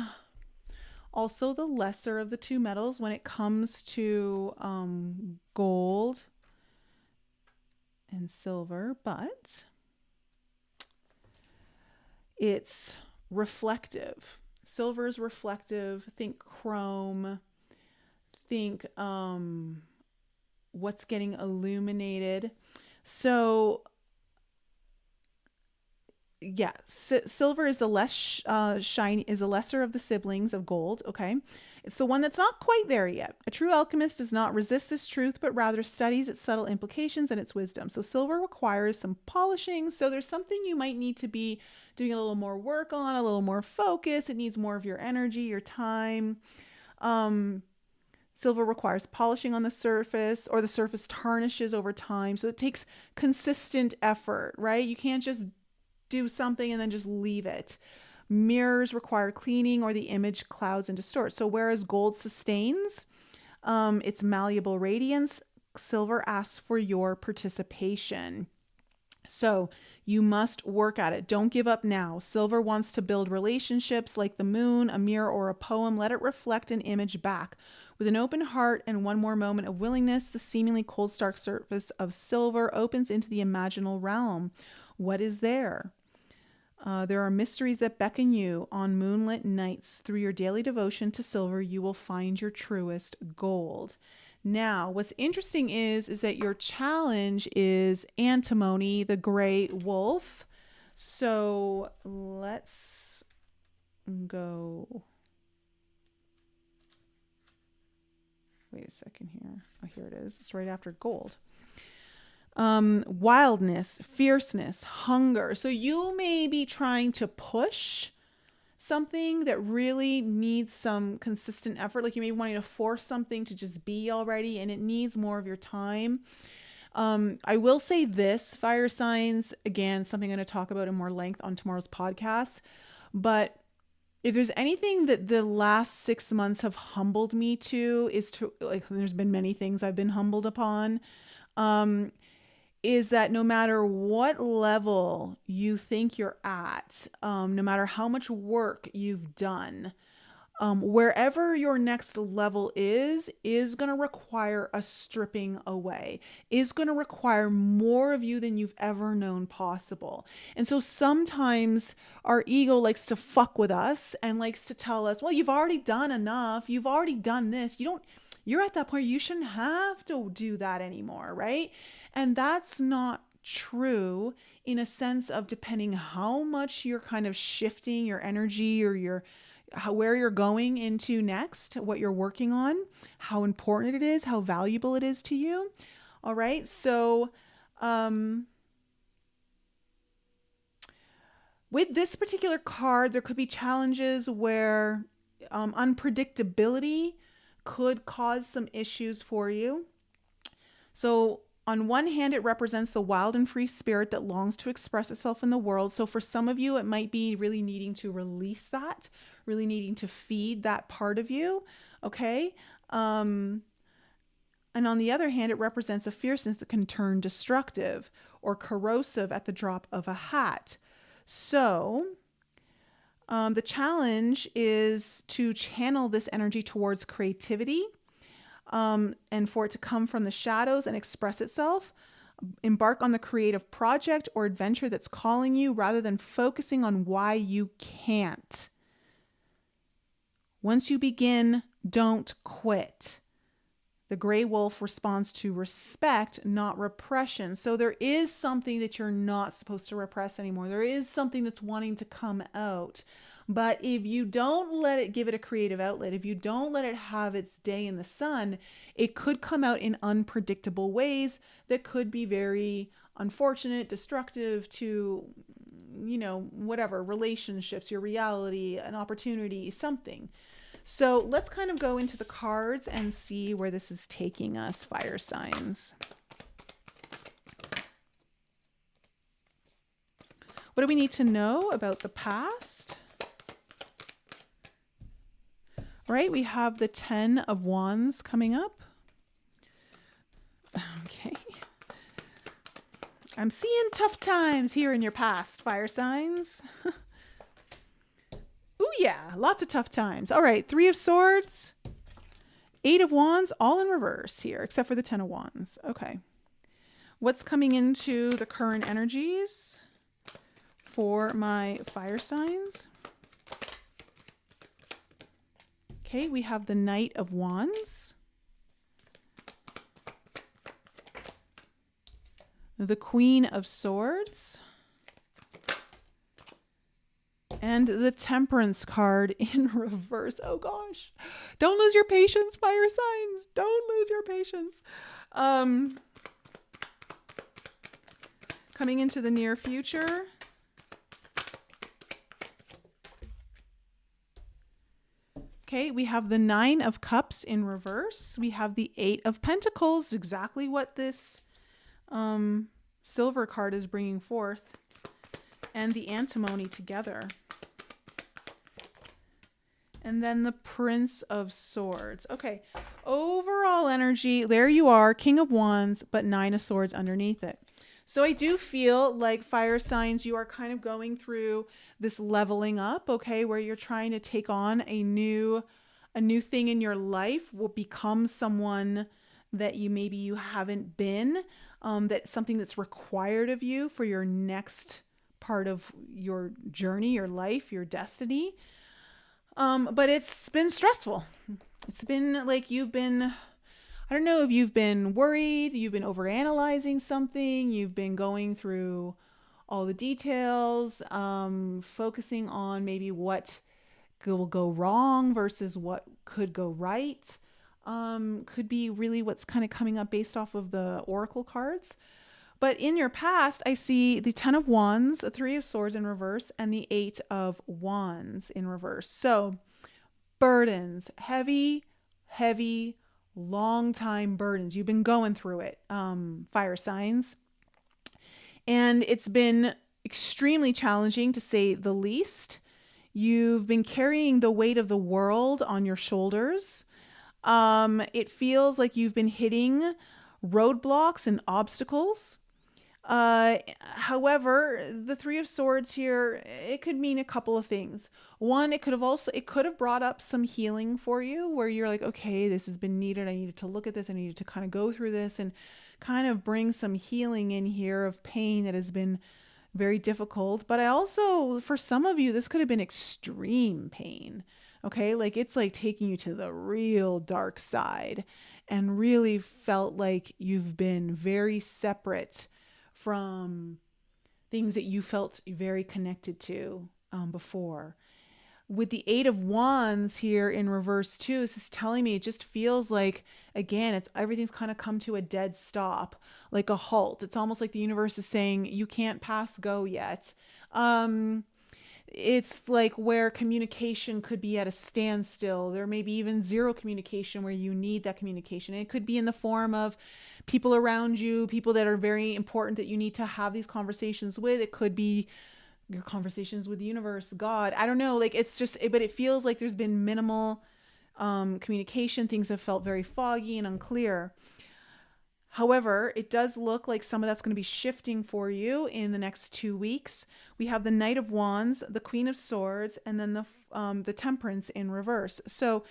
also the lesser of the two metals when it comes to gold and silver, but it's reflective. Silver is reflective. Think chrome. Think what's getting illuminated. So yeah, silver is the less shiny, is the lesser of the siblings of gold. Okay, it's the one that's not quite there yet. A true alchemist does not resist this truth, but rather studies its subtle implications and its wisdom. So silver requires some polishing. So there's something you might need to be doing a little more work on, a little more focus. It needs more of your energy, your time. Silver requires polishing on the surface, or the surface tarnishes over time. So it takes consistent effort, right? You can't just do something and then just leave it. Mirrors require cleaning or the image clouds and distorts. So whereas gold sustains its malleable radiance, silver asks for your participation. So you must work at it. Don't give up now. Silver wants to build relationships like the moon, a mirror, or a poem. Let it reflect an image back. With an open heart and one more moment of willingness, the seemingly cold, stark surface of silver opens into the imaginal realm. What is there? There are mysteries that beckon you on moonlit nights. Through your daily devotion to silver, you will find your truest gold. Now, what's interesting is that your challenge is antimony, the gray wolf. So let's go. Wait a second here. Oh, here it is. It's right after gold. Wildness, fierceness, hunger. So you may be trying to push something that really needs some consistent effort. Like you may be wanting to force something to just be already, and it needs more of your time. I will say this, fire signs, again, something I'm going to talk about in more length on tomorrow's podcast. But if there's anything that the last 6 months have humbled me to, is to, like, there's been many things I've been humbled upon, is that no matter what level you think you're at, no matter how much work you've done, wherever your next level is going to require a stripping away, is going to require more of you than you've ever known possible. And so sometimes our ego likes to fuck with us and likes to tell us, well, you've already done enough. You've already done this. You're at that point, you shouldn't have to do that anymore, right? And that's not true in a sense of depending how much you're kind of shifting your energy or where you're going into next, what you're working on, how important it is, how valuable it is to you. All right. So, with this particular card, there could be challenges where unpredictability could cause some issues for you. So on one hand, it represents the wild and free spirit that longs to express itself in the world. So for some of you, it might be really needing to release that, really needing to feed that part of you. Okay. And on the other hand, it represents a fierceness that can turn destructive or corrosive at the drop of a hat. So The challenge is to channel this energy towards creativity, and for it to come from the shadows and express itself. Embark on the creative project or adventure that's calling you rather than focusing on why you can't. Once you begin, don't quit. The gray wolf responds to respect, not repression. So there is something that you're not supposed to repress anymore. There is something that's wanting to come out. But if you don't let it give it a creative outlet, if you don't let it have its day in the sun, it could come out in unpredictable ways that could be very unfortunate, destructive to, whatever, relationships, your reality, an opportunity, something. So let's kind of go into the cards and see where this is taking us, fire signs. What do we need to know about the past? All right, we have the 10 of Wands coming up. Okay. I'm seeing tough times here in your past, fire signs. Oh yeah, lots of tough times. All right, 3 of Swords, 8 of Wands, all in reverse here, except for the 10 of Wands. Okay. What's coming into the current energies for my fire signs? Okay, we have the Knight of Wands, the Queen of Swords, and the Temperance card in reverse. Oh gosh. Don't lose your patience, fire signs. Don't lose your patience. Coming into the near future. Okay, we have the 9 of Cups in reverse. We have the 8 of Pentacles, exactly what this silver card is bringing forth, and the Antimony together. And then the Prince of Swords. Okay, overall energy, there you are, King of Wands, but 9 of Swords underneath it. So I do feel like fire signs, you are kind of going through this leveling up, okay, where you're trying to take on a new thing in your life, will become someone that you haven't been, that's something that's required of you for your next part of your journey, your life, your destiny. But it's been stressful. It's been like I don't know if you've been worried, you've been overanalyzing something, you've been going through all the details, focusing on maybe what will go wrong versus what could go right. Could be really what's kind of coming up based off of the oracle cards. But in your past, I see the 10 of Wands, the 3 of Swords in reverse, and the 8 of Wands in reverse. So burdens, heavy, long time burdens. You've been going through it, fire signs. And it's been extremely challenging, to say the least. You've been carrying the weight of the world on your shoulders. It feels like you've been hitting roadblocks and obstacles. However, the 3 of Swords here, it could mean a couple of things. One, it could have brought up some healing for you, where you're like, okay, this has been needed. I needed to look at this. I needed to kind of go through this and kind of bring some healing in here of pain that has been very difficult. But I also, for some of you, this could have been extreme pain. Okay. Like it's like taking you to the real dark side, and really felt like you've been very separate from things that you felt very connected to before. With the 8 of Wands here in reverse too, this is telling me, it just feels like, again, everything's kind of come to a dead stop, like a halt. It's almost like the universe is saying, you can't pass go yet. It's like where communication could be at a standstill. There may be even zero communication where you need that communication. It could be in the form of people around you, people that are very important that you need to have these conversations with. It could be your conversations with the universe, God. I don't know. Like it's just, but it feels like there's been minimal communication. Things have felt very foggy and unclear. However, it does look like some of that's going to be shifting for you in the next 2 weeks. We have the Knight of Wands, the Queen of Swords, and then the Temperance in reverse. So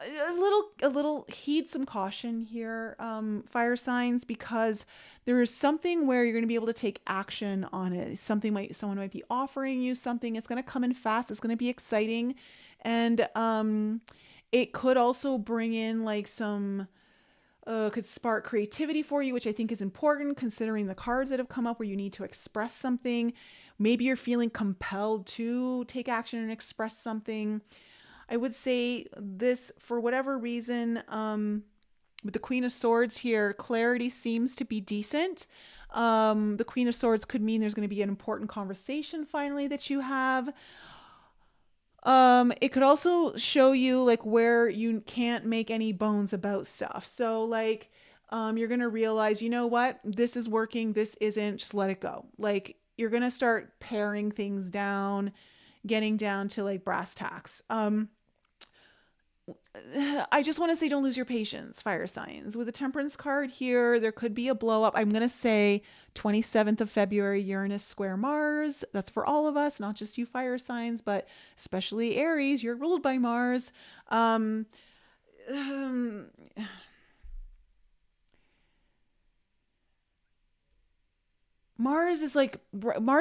a little heed some caution here, fire signs, because there is something where you're going to be able to take action on it. Someone might be offering you something. It's going to come in fast. It's going to be exciting, and it could also bring in like some. Could spark creativity for you, which I think is important considering the cards that have come up where you need to express something. Maybe you're feeling compelled to take action and express something. I would say this, for whatever reason, with the Queen of Swords here, clarity seems to be decent. The Queen of Swords could mean there's going to be an important conversation finally that you have. It could also show you like where you can't make any bones about stuff. So like, you're going to realize, you know what, this is working. This isn't, just let it go. Like you're going to start paring things down, getting down to like brass tacks. I just want to say, don't lose your patience, fire signs. With the Temperance card here, there could be a blow up. I'm going to say 27th of February, Uranus square Mars. That's for all of us, not just you fire signs, but especially Aries. You're ruled by Mars. Mars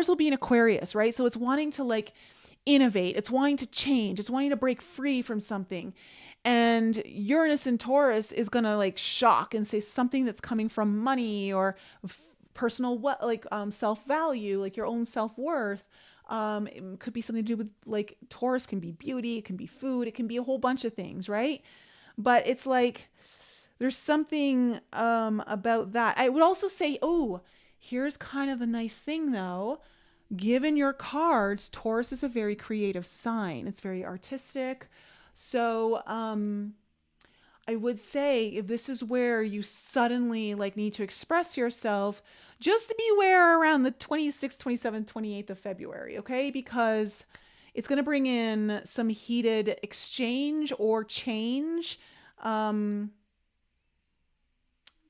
will be in Aquarius, right? So it's wanting to like innovate. It's wanting to change. It's wanting to break free from something. And Uranus in Taurus is going to like shock and say something that's coming from money or personal, self-value, like your own self-worth. It could be something to do with like Taurus can be beauty. It can be food. It can be a whole bunch of things, right? But it's like, there's something about that. I would also say, oh, here's kind of a nice thing though. Given your cards, Taurus is a very creative sign. It's very artistic. So I would say if this is where you suddenly like need to express yourself, just beware around the 26th, 27th, 28th of February, okay? Because it's going to bring in some heated exchange or change.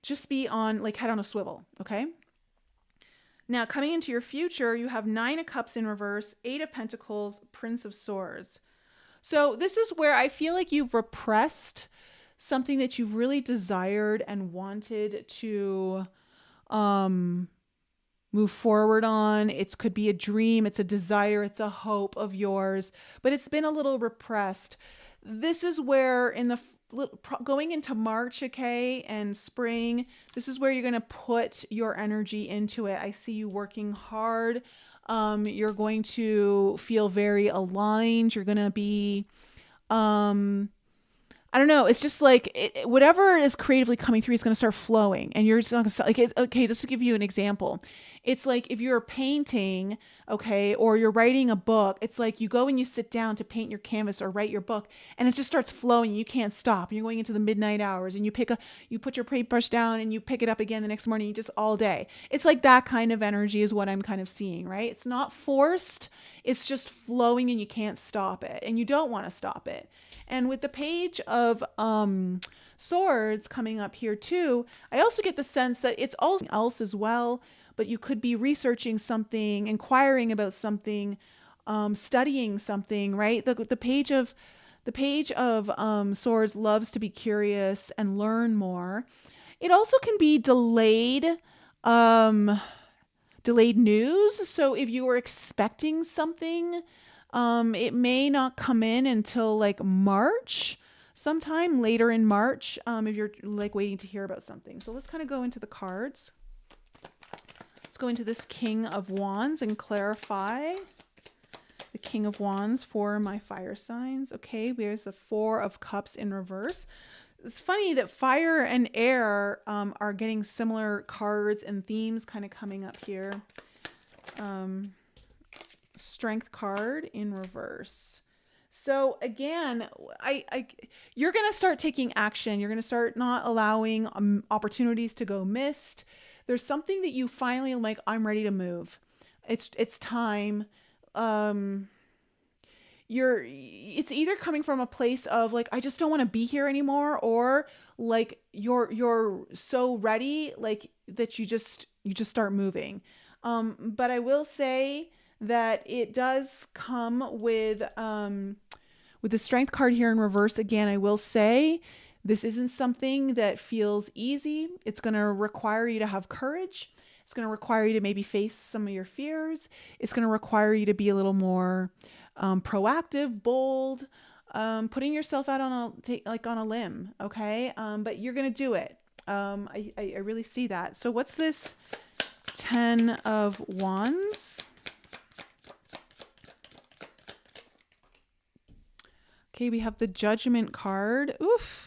Just be on, like, head on a swivel, okay? Now, coming into your future, you have 9 of Cups in reverse, 8 of Pentacles, Prince of Swords. So this is where I feel like you've repressed something that you've really desired and wanted to move forward on. It could be a dream, it's a desire, it's a hope of yours, but it's been a little repressed. This is where going into March, okay, and spring, this is where you're going to put your energy into it. I see you working hard. You're going to feel very aligned. You're going to be, I don't know. It's just like whatever is creatively coming through is going to start flowing, and you're just not going to start. Like, okay, just to give you an example, it's like if you're painting, okay, or you're writing a book. It's like you go and you sit down to paint your canvas or write your book, and it just starts flowing. You can't stop. And you're going into the midnight hours, and you put your paintbrush down, and you pick it up again the next morning. You just all day. It's like that kind of energy is what I'm kind of seeing, right? It's not forced. It's just flowing, and you can't stop it, and you don't want to stop it. And with the Page of Swords coming up here too, I also get the sense that it's also else as well, but you could be researching something, inquiring about something, studying something, right? The Page of Swords loves to be curious and learn more. It also can be delayed news. So if you were expecting something, it may not come in until like March, sometime later in March, if you're like waiting to hear about something. So let's kind of go into the cards. Let's go into this King of Wands and clarify the King of Wands for my fire signs. Okay, there's the 4 of Cups in reverse. It's funny that fire and air are getting similar cards and themes kind of coming up here. Strength card in reverse. So again, you're going to start taking action. You're going to start not allowing opportunities to go missed. There's something that you finally like, I'm ready to move. It's time. it's either coming from a place of like, I just don't want to be here anymore, or like you're so ready, like that you just start moving. But I will say that it does come with the Strength card here in reverse. Again, I will say this isn't something that feels easy. It's going to require you to have courage. It's going to require you to maybe face some of your fears. It's going to require you to be a little more proactive, bold, putting yourself out on a limb. Okay. But you're going to do it. I really see that. So what's this 10 of Wands? Okay. We have the Judgment card. Oof.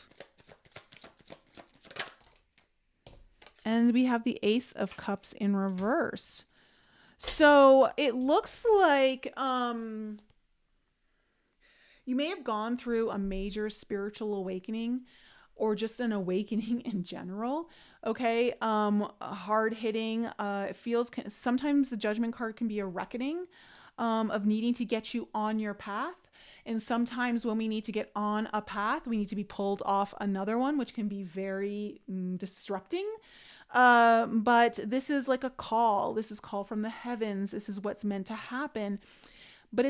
And we have the Ace of Cups in reverse. So it looks like you may have gone through a major spiritual awakening, or just an awakening in general. Okay. Hard hitting. It feels sometimes the Judgment card can be a reckoning of needing to get you on your path. And sometimes when we need to get on a path, we need to be pulled off another one, which can be very disrupting. But this is like a call. This is call from the heavens. This is what's meant to happen. But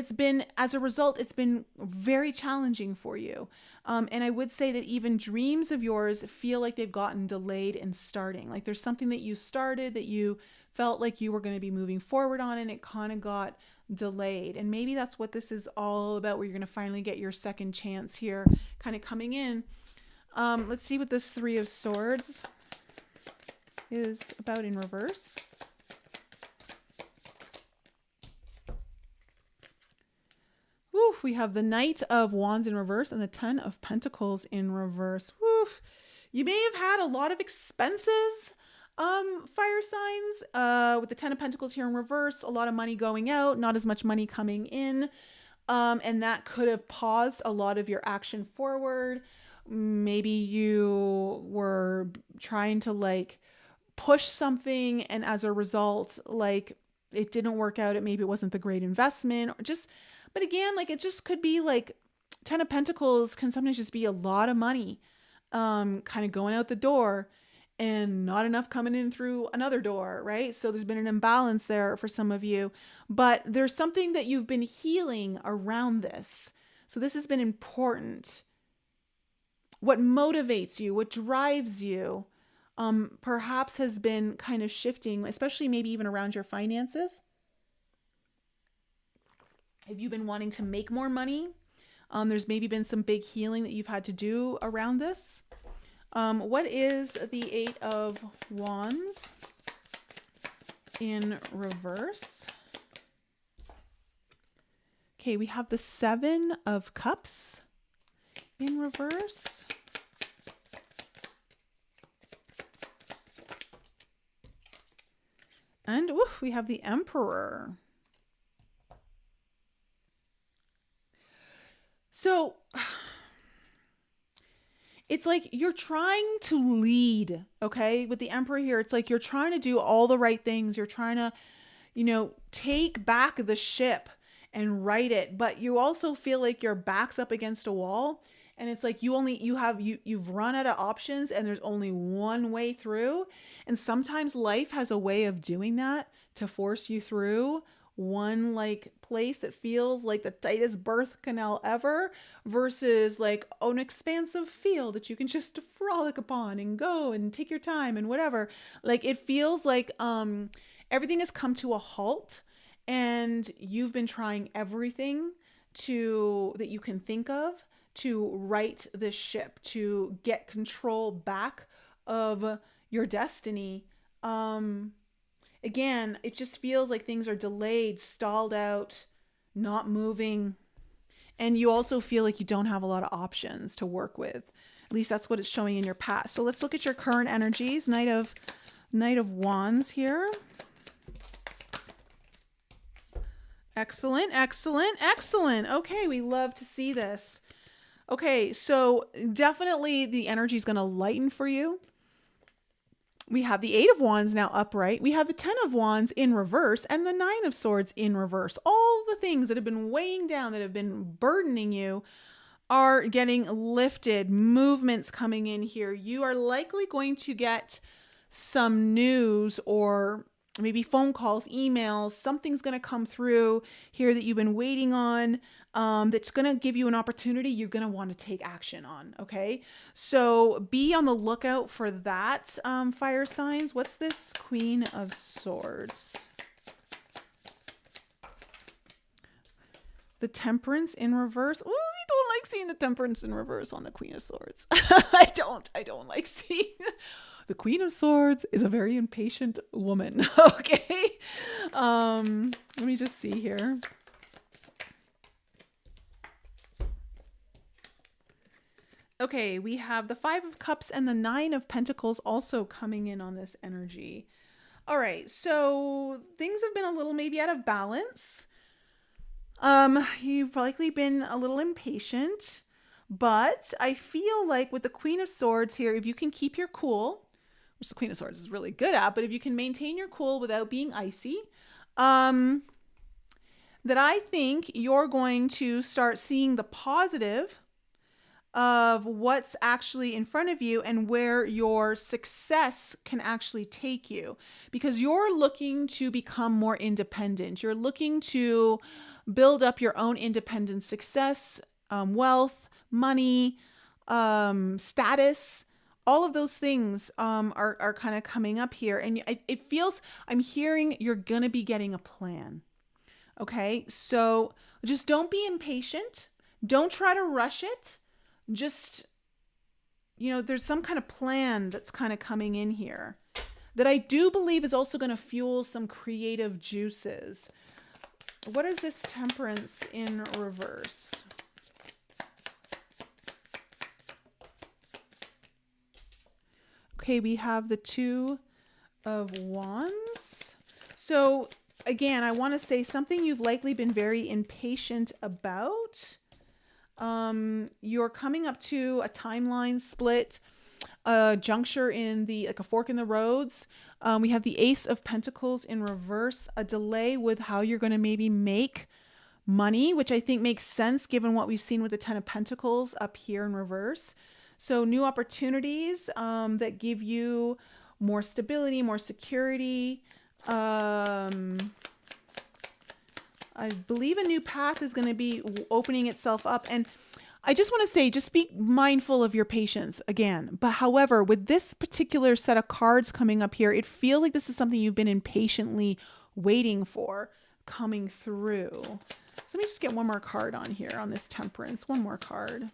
as a result, it's been very challenging for you. And I would say that even dreams of yours feel like they've gotten delayed in starting. Like there's something that you started that you felt like you were going to be moving forward on, and it kind of got delayed. And maybe that's what this is all about, where you're going to finally get your second chance here kind of coming in. Let's see what this Three of Swords is about in reverse. Woof, we have the Knight of Wands in reverse and the 10 of Pentacles in reverse. Woof. You may have had a lot of expenses, fire signs, with the 10 of Pentacles here in reverse, a lot of money going out, not as much money coming in. And that could have paused a lot of your action forward. Maybe you were trying to like push something, and as a result, like it didn't work out. Maybe it wasn't the great investment, or just, but again, like it just could be like 10 of Pentacles can sometimes just be a lot of money, kind of going out the door and not enough coming in through another door, right? So there's been an imbalance there for some of you, but there's something that you've been healing around this. So this has been important. What motivates you, what drives you, perhaps has been kind of shifting, especially maybe even around your finances. If you've been wanting to make more money, there's maybe been some big healing that you've had to do around this. What is the Eight of Wands in reverse? Okay, we have the Seven of Cups in reverse. And oof, we have the Emperor. So it's like you're trying to lead, okay? With the Emperor here, it's like you're trying to do all the right things. You're trying to, take back the ship and right it, but you also feel like your back's up against a wall. And it's like you've run out of options, and there's only one way through. And sometimes life has a way of doing that to force you through one like place that feels like the tightest birth canal ever, versus like an expansive field that you can just frolic upon and go and take your time and whatever. Like it feels like everything has come to a halt, and you've been trying everything that you can think of to right this ship, to get control back of your destiny. Again, it just feels like things are delayed, stalled out, not moving. And you also feel like you don't have a lot of options to work with. At least that's what it's showing in your past. So let's look at your current energies. Knight of Wands here. Excellent, excellent, excellent. Okay, we love to see this. Okay, so definitely the energy is going to lighten for you. We have the Eight of Wands now upright. We have the Ten of Wands in reverse and the Nine of Swords in reverse. All the things that have been weighing down, that have been burdening you, are getting lifted. Movements coming in here. You are likely going to get some news or maybe phone calls, emails. Something's going to come through here that you've been waiting on, that's going to give you an opportunity you're going to want to take action on. Okay. So be on the lookout for that, fire signs. What's this? Queen of Swords. The Temperance in reverse. Oh, I don't like seeing the Temperance in reverse on the Queen of Swords. I don't like seeing. The Queen of Swords is a very impatient woman. Okay. Let me just see here. Okay, we have the Five of Cups and the Nine of Pentacles also coming in on this energy. All right, so things have been a little maybe out of balance. You've likely been a little impatient, but I feel like with the Queen of Swords here, if you can keep your cool, which the Queen of Swords is really good at, but if you can maintain your cool without being icy, that I think you're going to start seeing the positive of what's actually in front of you and where your success can actually take you, because you're looking to become more independent. You're looking to build up your own independent success, wealth, money, status. All of those things are kind of coming up here. And it feels, I'm hearing you're going to be getting a plan. Okay. So just don't be impatient. Don't try to rush it. Just, there's some kind of plan that's kind of coming in here that I do believe is also going to fuel some creative juices. What is this Temperance in reverse? Okay, we have the Two of Wands. So again, I want to say something you've likely been very impatient about. You're coming up to a timeline split, a juncture in like a fork in the roads. We have the Ace of Pentacles in reverse, a delay with how you're going to maybe make money, which I think makes sense given what we've seen with the Ten of Pentacles up here in reverse. So new opportunities, that give you more stability, more security. I believe a new path is going to be opening itself up. And I just want to say, just be mindful of your patience again. But however, with this particular set of cards coming up here, it feels like this is something you've been impatiently waiting for coming through. So let me just get one more card on here on this Temperance. One more card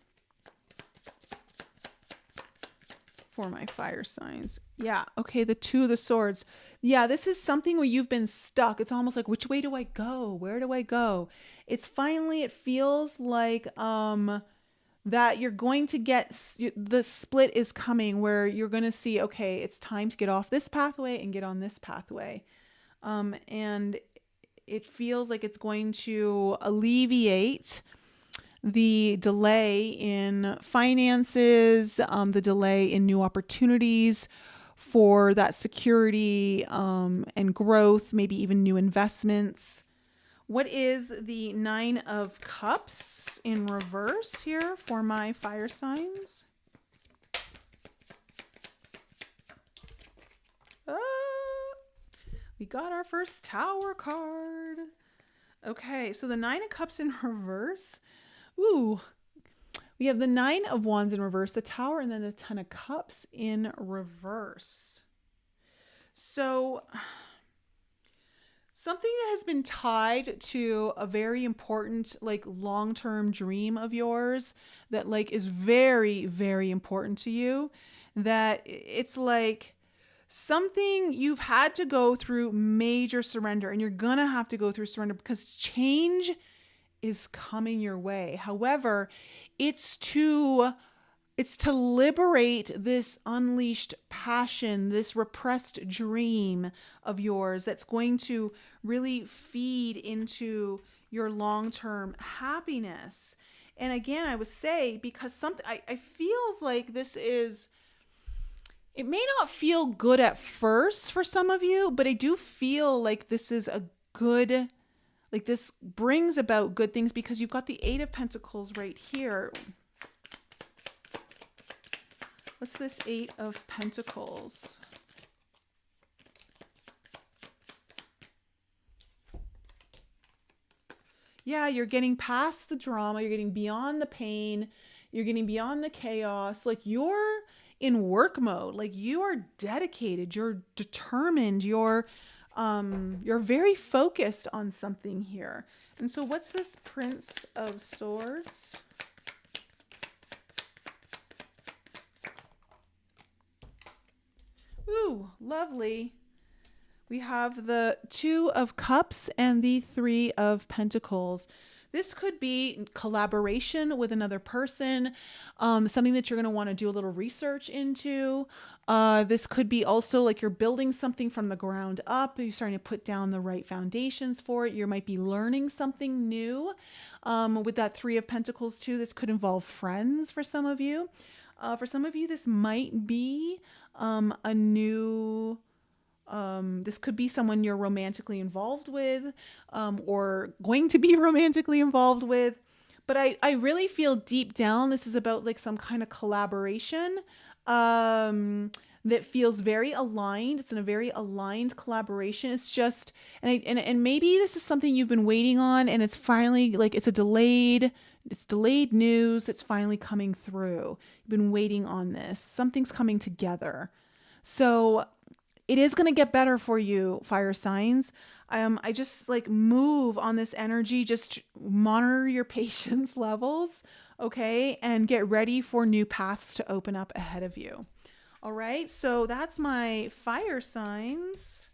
for my fire signs. Yeah. Okay. The Two of the Swords. Yeah. This is something where you've been stuck. It's almost like, which way do I go? Where do I go? It's finally, it feels like, that you're going to get, the split is coming where you're going to see, okay, it's time to get off this pathway and get on this pathway. And it feels like it's going to alleviate the delay in finances, the delay in new opportunities for that security, and growth, maybe even new investments. What is the Nine of Cups in reverse here for my fire signs? We got our first Tower card. Okay, so the Nine of Cups in reverse. Ooh, we have the Nine of Wands in reverse, the Tower, and then the Ten of Cups in reverse. So something that has been tied to a very important, like, long-term dream of yours that, like, is very, very important to you, that it's like something you've had to go through major surrender, and you're gonna have to go through surrender because change is coming your way. However, it's to liberate this unleashed passion, this repressed dream of yours that's going to really feed into your long-term happiness. And again, I would say, because something, I feels like this is, It may not feel good at first for some of you, but I do feel like this is a good, like this brings about good things because you've got the Eight of Pentacles right here. What's this Eight of Pentacles? Yeah, you're getting past the drama. You're getting beyond the pain. You're getting beyond the chaos. Like you're in work mode. Like you are dedicated. You're determined. You're very focused on something here. And so what's this Prince of Swords? Ooh, lovely. We have the Two of Cups and the Three of Pentacles. This could be collaboration with another person, something that you're going to want to do a little research into. This could be also like you're building something from the ground up. You're starting to put down the right foundations for it. You might be learning something new. With that Three of Pentacles too, this could involve friends for some of you. For some of you, this might be a new... this could be someone you're romantically involved with, or going to be romantically involved with. But I really feel deep down, this is about like some kind of collaboration, that feels very aligned. It's in a very aligned collaboration. It's just, and maybe this is something you've been waiting on and it's finally like, it's delayed news that's finally coming through. You've been waiting on this. Something's coming together. So it is going to get better for you, fire signs. I just like move on this energy. Just monitor your patience levels, okay? And get ready for new paths to open up ahead of you. All right, so that's my fire signs.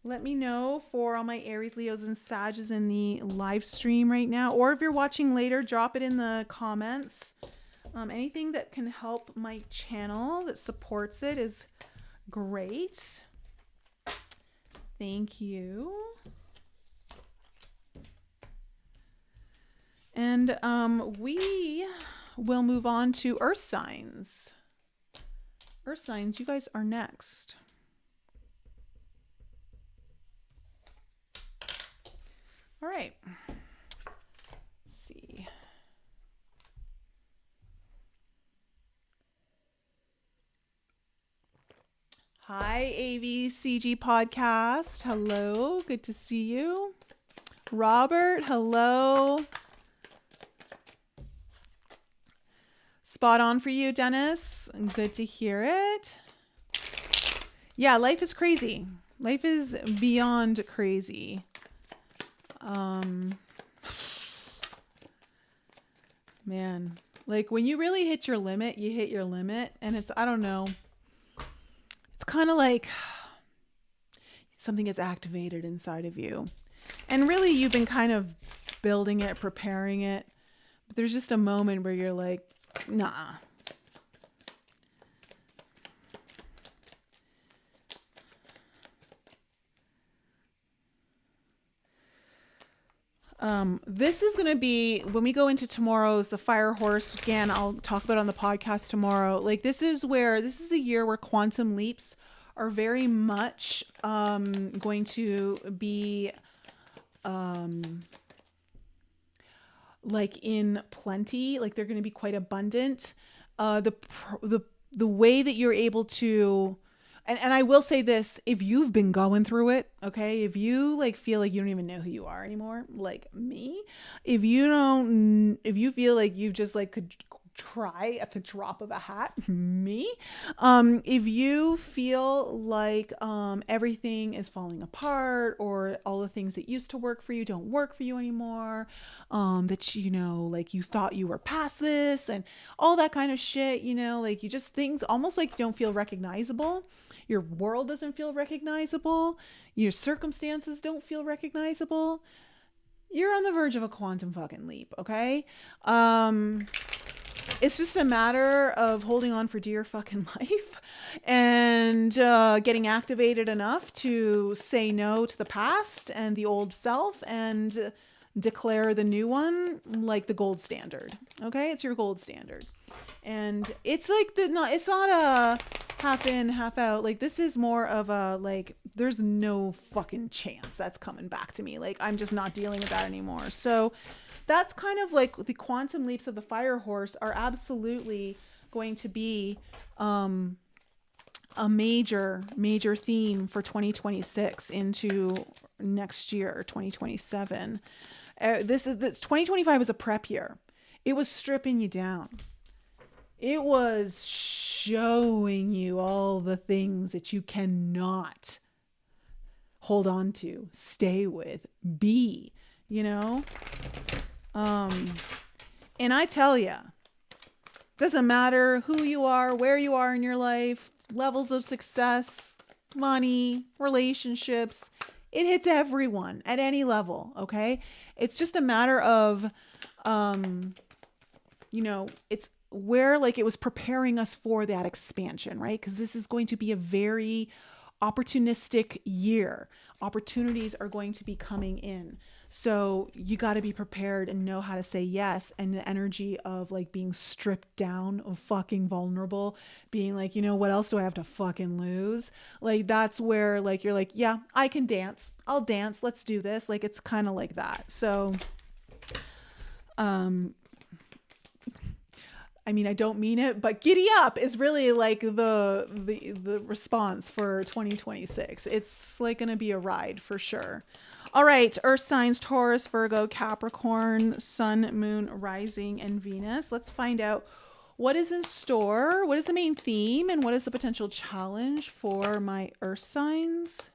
Let me know for all my Aries, Leos, and Sages in the live stream right now. Or if you're watching later, drop it in the comments. Anything that can help my channel that supports it is great. Thank you. And we will move on to Earth signs. Earth signs, you guys are next. All right. Let's see. Hi, AVCG Podcast. Hello. Good to see you. Robert, hello. Spot on for you, Dennis. Good to hear it. Yeah, life is crazy. Life is beyond crazy. Man, like when you really hit your limit, you hit your limit. And it's, I don't know. It's kind of like something gets activated inside of you. And really, you've been kind of building it, preparing it. But there's just a moment where you're like, nah. This is going to be, when we go into tomorrow's, the fire horse, again, I'll talk about it on the podcast tomorrow. Like this is a year where quantum leaps are very much, going to be, like in plenty, like they're going to be quite abundant. The way that you're able to, and I will say this, if you've been going through it, okay, if you like feel like you don't even know who you are anymore, like me, if you feel like you just like could cry at the drop of a hat, me, if you feel like everything is falling apart, or all the things that used to work for you don't work for you anymore, that like you thought you were past this and all that kind of shit, like you just, things almost like you don't feel recognizable, your world doesn't feel recognizable, your circumstances don't feel recognizable, you're on the verge of a quantum fucking leap, okay? It's just a matter of holding on for dear fucking life and getting activated enough to say no to the past and the old self and declare the new one like the gold standard. Okay, it's your gold standard, and it's like it's not a half in, half out. Like, this is more of a, like, there's no fucking chance that's coming back to me. Like, I'm just not dealing with that anymore. So that's kind of like the quantum leaps of the fire horse are absolutely going to be a major theme for 2026 into next year, 2027. This 2025 was a prep year. It was stripping you down. It was showing you all the things that you cannot hold on to, stay with, be, you know? And I tell you, doesn't matter who you are, where you are in your life, levels of success, money, relationships, it hits everyone at any level, okay? It's just a matter of, you know, it's where like it was preparing us for that expansion, right? Because this is going to be a very opportunistic year. Opportunities are going to be coming in. So you got to be prepared and know how to say yes. And the energy of like being stripped down, of fucking vulnerable, being like, you know, what else do I have to fucking lose? Like, that's where like, you're like, yeah, I can dance. I'll dance. Let's do this. Like, it's kind of like that. So, I mean, I don't mean it, but giddy up is really like the response for 2026. It's like going to be a ride for sure. All right. Earth signs, Taurus, Virgo, Capricorn, Sun, Moon, Rising, and Venus. Let's find out what is in store. What is the main theme and what is the potential challenge for my Earth signs?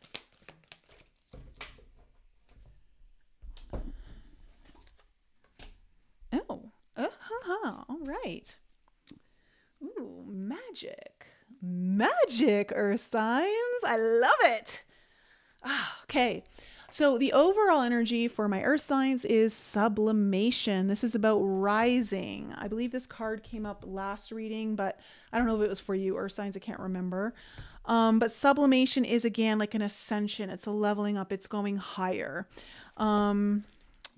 Oh. All right. Ooh, magic, Earth signs. I love it. Okay. So the overall energy for my Earth signs is sublimation. This is about rising. I believe this card came up last reading, but I don't know if it was for you, Earth signs. I can't remember. But sublimation is, again, like an ascension. It's a leveling up. It's going higher.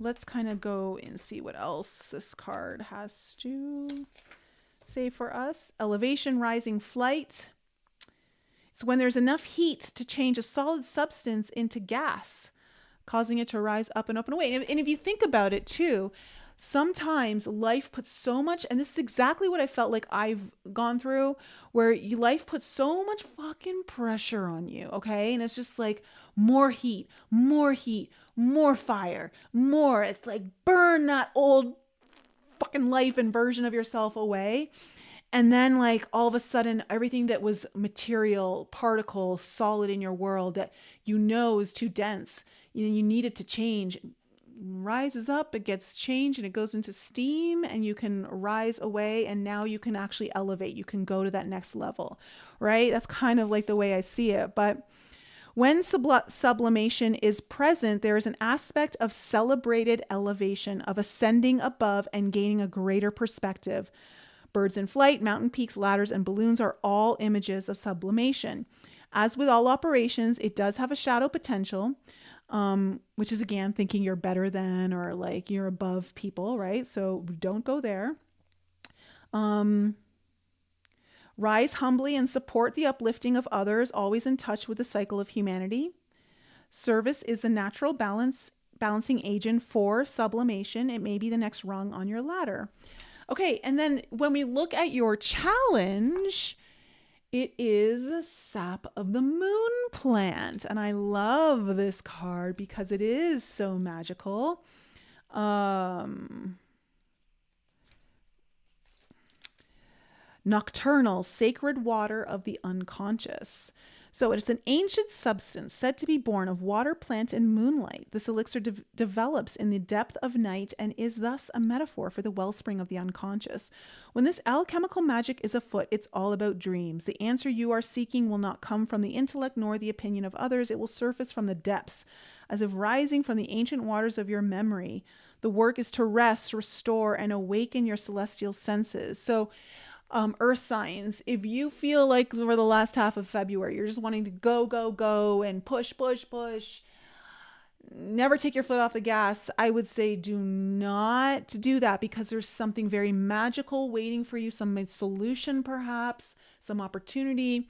Let's kind of go and see what else this card has to say for us. Elevation, rising, flight. It's when there's enough heat to change a solid substance into gas, causing it to rise up and up and away. And if you think about it too, sometimes life puts so much, and this is exactly what I felt like I've gone through, where life puts so much fucking pressure on you, okay? And it's just like more heat, more fire, more. It's like burn that old fucking life and version of yourself away. And then like all of a sudden, everything that was material, particle, solid in your world that you know is too dense, you need it to change, rises up, it gets changed and it goes into steam and you can rise away and now you can actually elevate. You can go to that next level, right? That's kind of like the way I see it. But when sublimation is present, there is an aspect of celebrated elevation, of ascending above and gaining a greater perspective. Birds in flight, mountain peaks, ladders, and balloons are all images of sublimation. As with all operations, it does have a shadow potential, which is, again, thinking you're better than or like you're above people, right? So don't go there. Rise humbly and support the uplifting of others, always in touch with the cycle of humanity. Service is the natural balancing agent for sublimation. It may be the next rung on your ladder. Okay, and then when we look at your challenge, it is Sap of the Moon plant. And I love this card because it is so magical. Nocturnal, sacred water of the unconscious. So it is an ancient substance said to be born of water, plant, and moonlight. This elixir develops in the depth of night and is thus a metaphor for the wellspring of the unconscious. When this alchemical magic is afoot, it's all about dreams. The answer you are seeking will not come from the intellect nor the opinion of others. It will surface from the depths, as if rising from the ancient waters of your memory. The work is to rest, restore, and awaken your celestial senses. So Earth signs, if you feel like for the last half of February, you're just wanting to go and push, never take your foot off the gas, I would say do not do that because there's something very magical waiting for you, some solution perhaps some opportunity,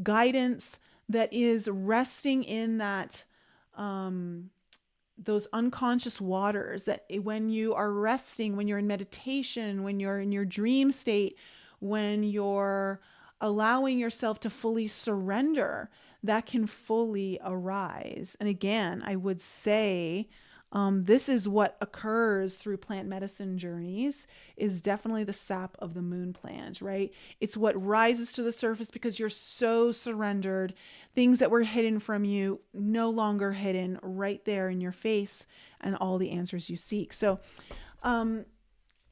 guidance that is resting in that, those unconscious waters, that when you are resting, when you're in meditation, when you're in your dream state, when you're allowing yourself to fully surrender, that can fully arise. And again, I would say, this is what occurs through plant medicine journeys, is definitely the sap of the moon plant, right? It's what rises to the surface because you're so surrendered. Things that were hidden from you, no longer hidden, right there in your face, and all the answers you seek. So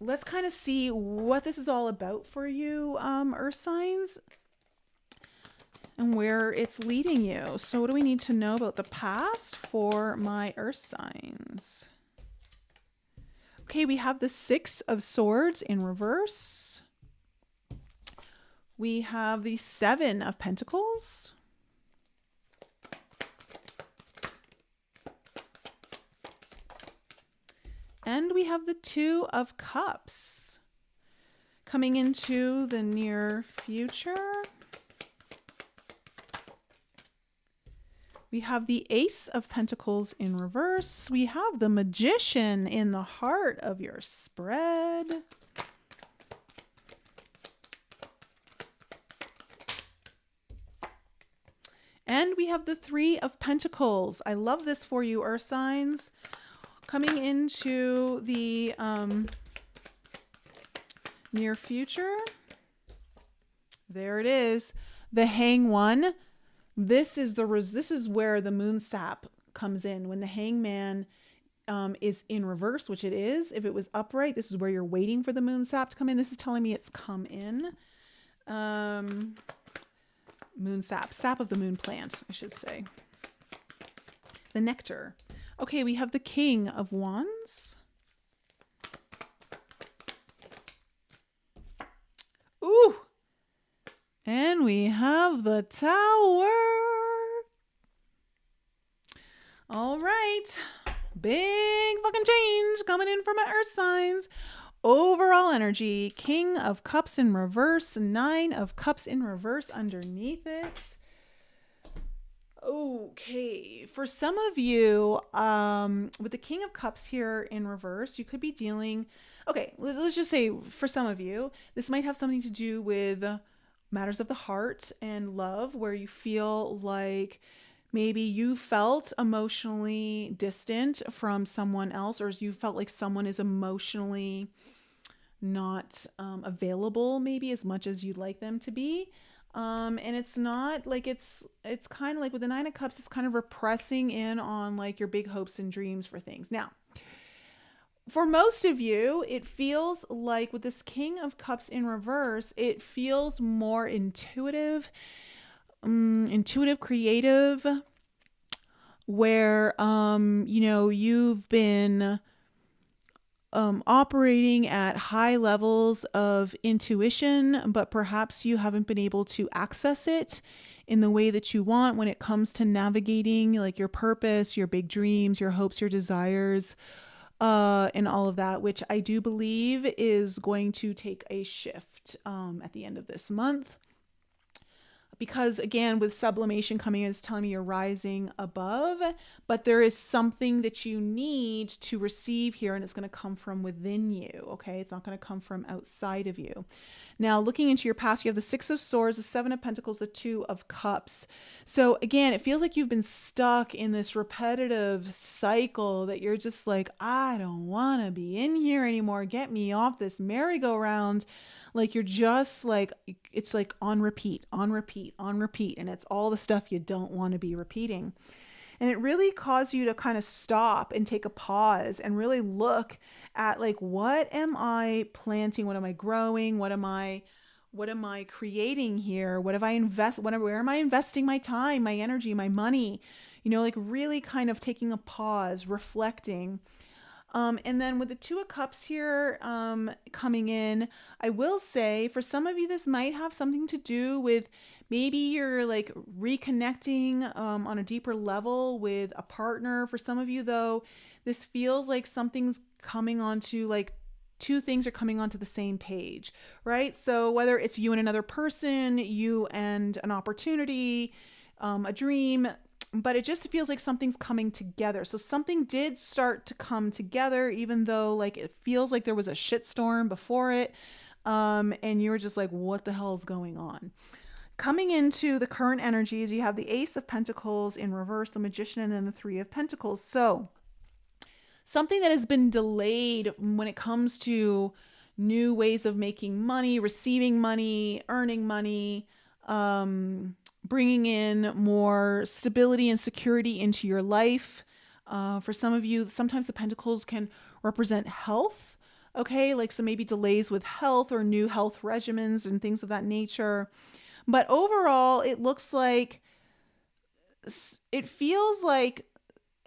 let's kind of see what this is all about for you, earth signs, and where it's leading you. So what do we need to know about the past for my earth signs? Okay, we have the Six of Swords in reverse. We have the Seven of Pentacles. And we have the Two of Cups coming into the near future. We have the Ace of Pentacles in reverse. We have the Magician in the heart of your spread. And we have the Three of Pentacles. I love this for you, earth signs. Coming into the near future. There it is. The Hanged One. This is where the moon sap comes in. When the hangman is in reverse, which it is. If it was upright, this is where you're waiting for the moon sap to come in. This is telling me it's come in. Moon sap. Sap of the moon plant, I should say. The nectar. Okay, we have the King of Wands. Ooh! And we have the Tower. All right. Big fucking change coming in from my earth signs. Overall energy. King of Cups in reverse. Nine of Cups in reverse underneath it. Okay. For some of you, with the King of Cups here in reverse, you could be dealing... Okay, let's just say for some of you, this might have something to do with matters of the heart and love, where you feel like maybe you felt emotionally distant from someone else, or you felt like someone is emotionally not available maybe as much as you'd like them to be. And it's not like it's kind of like with the Nine of Cups, it's kind of repressing in on like your big hopes and dreams for things. Now, for most of you, it feels like with this King of Cups in reverse, it feels more intuitive, creative, where, you've been operating at high levels of intuition, but perhaps you haven't been able to access it in the way that you want when it comes to navigating like your purpose, your big dreams, your hopes, your desires, and all of that, which I do believe is going to take a shift at the end of this month. Because again, with sublimation coming in, it's telling me you're rising above, but there is something that you need to receive here, and it's going to come from within you. Okay. It's not going to come from outside of you. Now, looking into your past, you have the Six of Swords, the Seven of Pentacles, the Two of Cups. So again, it feels like you've been stuck in this repetitive cycle that you're just like, I don't want to be in here anymore. Get me off this merry-go-round. Like you're just like, it's like on repeat, on repeat, on repeat. And it's all the stuff you don't want to be repeating. And it really caused you to kind of stop and take a pause and really look at like, what am I planting? What am I growing? What am I creating here? Where am I investing my time, my energy, my money? Like really kind of taking a pause, reflecting. And then with the Two of Cups here coming in, I will say for some of you, this might have something to do with maybe you're like reconnecting on a deeper level with a partner. For some of you, though, this feels like something's coming onto like two things are coming onto the same page, right? So whether it's you and another person, you and an opportunity, a dream, but it just feels like something's coming together. So something did start to come together, even though like it feels like there was a shitstorm before it. And you were just like, what the hell is going on? Coming into the current energies, you have the Ace of Pentacles in reverse, the Magician, and then the Three of Pentacles. So something that has been delayed when it comes to new ways of making money, receiving money, earning money, bringing in more stability and security into your life. For some of you, sometimes the pentacles can represent health. Okay, like so maybe delays with health or new health regimens and things of that nature. But overall, it looks like it feels like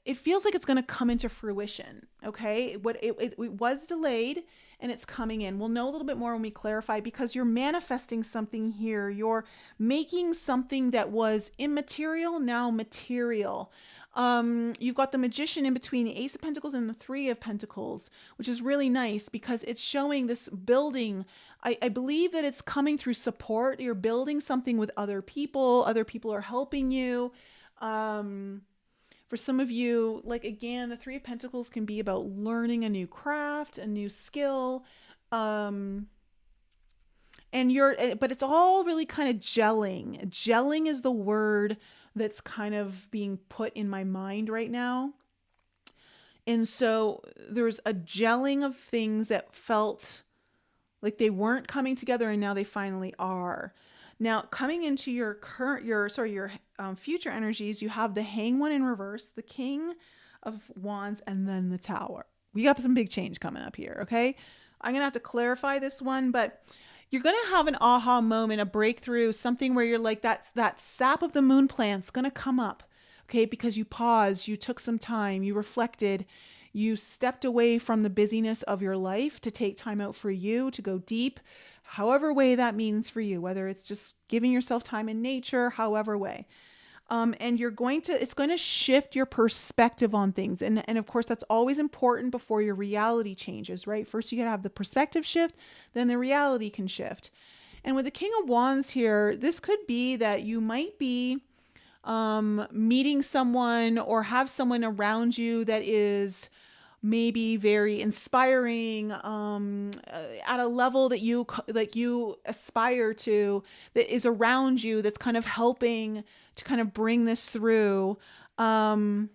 it's going to come into fruition. Okay, it was delayed and it's coming in. We'll know a little bit more when we clarify, because you're manifesting something here. You're making something that was immaterial now material. You've got the Magician in between the Ace of Pentacles and the Three of Pentacles, which is really nice because it's showing this building. I believe that it's coming through support. You're building something with other people. Other people are helping you. For some of you, like again, the Three of Pentacles can be about learning a new craft, a new skill. But it's all really kind of gelling. Gelling is the word that's kind of being put in my mind right now. And so there's a gelling of things that felt like they weren't coming together, and now they finally are. Now, coming into your future energies, you have the Hanged One in reverse, the King of Wands, and then the Tower. We got some big change coming up here, okay? I'm going to have to clarify this one, but you're going to have an aha moment, a breakthrough, something where you're like, that sap of the moon plant's going to come up, okay? Because you paused, you took some time, you reflected, you stepped away from the busyness of your life to take time out for you, to go deep, however way that means for you, whether it's just giving yourself time in nature, however way. And it's going to shift your perspective on things. And of course, that's always important before your reality changes, right? First, you got to have the perspective shift, then the reality can shift. And with the King of Wands here, this could be that you might be meeting someone or have someone around you that is maybe very inspiring, at a level that you aspire to, that is around you, that's kind of helping to kind of bring this through. And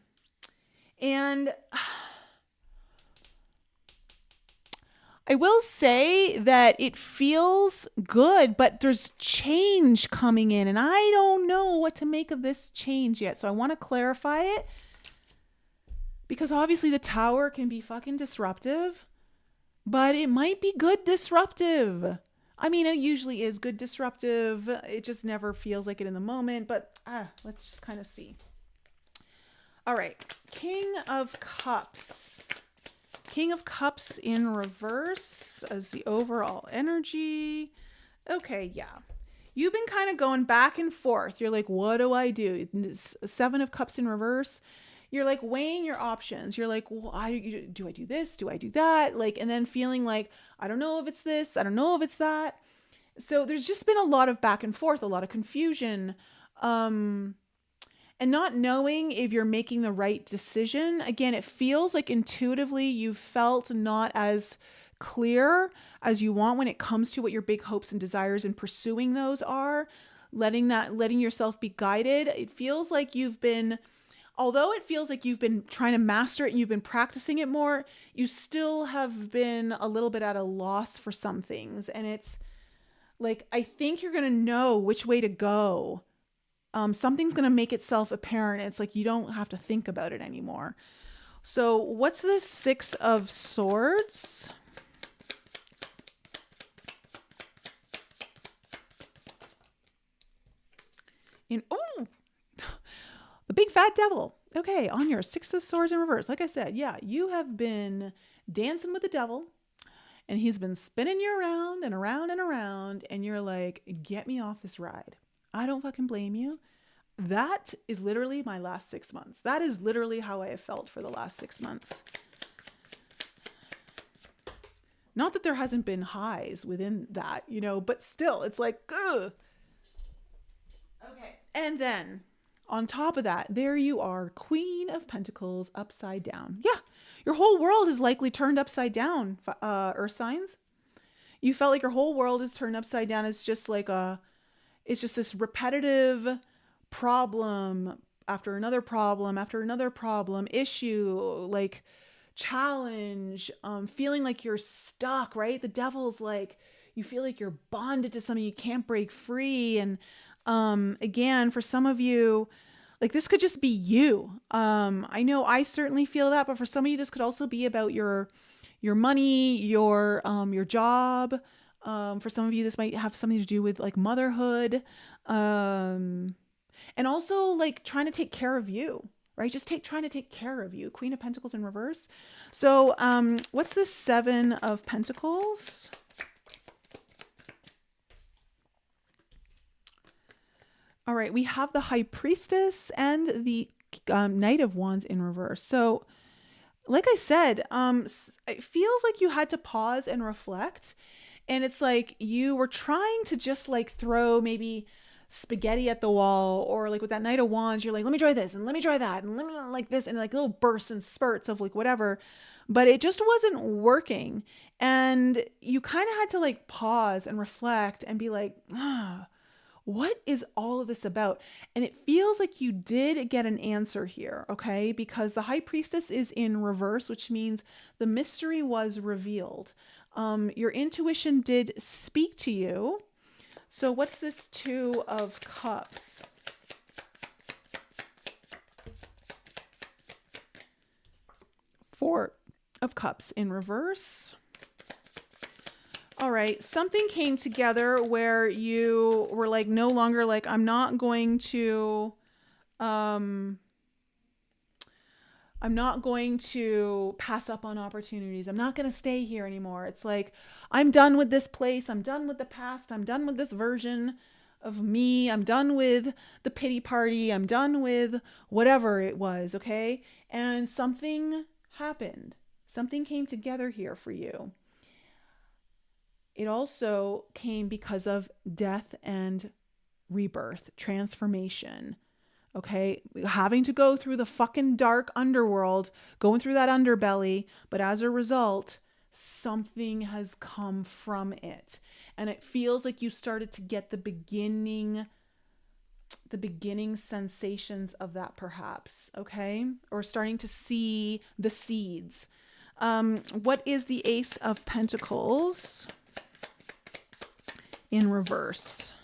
I will say that it feels good, but there's change coming in, and I don't know what to make of this change yet. So I want to clarify it, because obviously the Tower can be fucking disruptive, but it might be good disruptive. I mean, it usually is good disruptive. It just never feels like it in the moment, but let's just kind of see. All right. King of Cups. King of Cups in reverse as the overall energy. Okay, yeah. You've been kind of going back and forth. You're like, what do I do? Seven of Cups in reverse. You're like weighing your options. You're like, well, do I do this? Do I do that? Like, and then feeling like, I don't know if it's this. I don't know if it's that. So there's just been a lot of back and forth, a lot of confusion, and not knowing if you're making the right decision. Again, it feels like intuitively you felt not as clear as you want when it comes to what your big hopes and desires and pursuing those are, letting yourself be guided. It feels like although it feels like you've been trying to master it and you've been practicing it more, you still have been a little bit at a loss for some things. And it's like, I think you're going to know which way to go. Something's going to make itself apparent. It's like you don't have to think about it anymore. So what's the Six of Swords? The big fat devil. Okay, on your Six of Swords in reverse. Like I said, yeah, you have been dancing with the devil, and he's been spinning you around and around and around, and you're like, get me off this ride. I don't fucking blame you. That is literally my last 6 months. That is literally how I have felt for the last 6 months. Not that there hasn't been highs within that, you know, but still it's like, ugh. Okay. And then on top of that, there you are, Queen of Pentacles upside down. Yeah. Your whole world is likely turned upside down, earth signs. You felt like your whole world is turned upside down. It's just like it's just this repetitive problem after another problem after another problem, issue, like challenge, feeling like you're stuck, right? The devil's like, you feel like you're bonded to something, you can't break free. And again, for some of you, like this could just be you. I know I certainly feel that, but for some of you, this could also be about your money, your job. For some of you, this might have something to do with like motherhood. And also like trying to take care of you, right? Just trying to take care of you. Queen of Pentacles in reverse. So what's this Seven of Pentacles? All right, we have the High Priestess and the Knight of Wands in reverse. So like I said, it feels like you had to pause and reflect. And it's like you were trying to just like throw maybe spaghetti at the wall, or like with that Knight of Wands, you're like, let me try this and let me try that and let me like this, and like little bursts and spurts of like whatever, but it just wasn't working. And you kind of had to like pause and reflect and be like, what is all of this about? And it feels like you did get an answer here, okay? Because the High Priestess is in reverse, which means the mystery was revealed. Your intuition did speak to you. So what's this Two of Cups? Four of Cups in reverse. All right, something came together where you were like no longer like, I'm not going to pass up on opportunities. I'm not going to stay here anymore. It's like, I'm done with this place. I'm done with the past. I'm done with this version of me. I'm done with the pity party. I'm done with whatever it was, okay? And something happened. Something came together here for you. It also came because of death and rebirth, transformation. Okay, having to go through the fucking dark underworld, going through that underbelly, but as a result, something has come from it. And it feels like you started to get the beginning sensations of that perhaps, okay? Or starting to see the seeds. What is the Ace of Pentacles in reverse?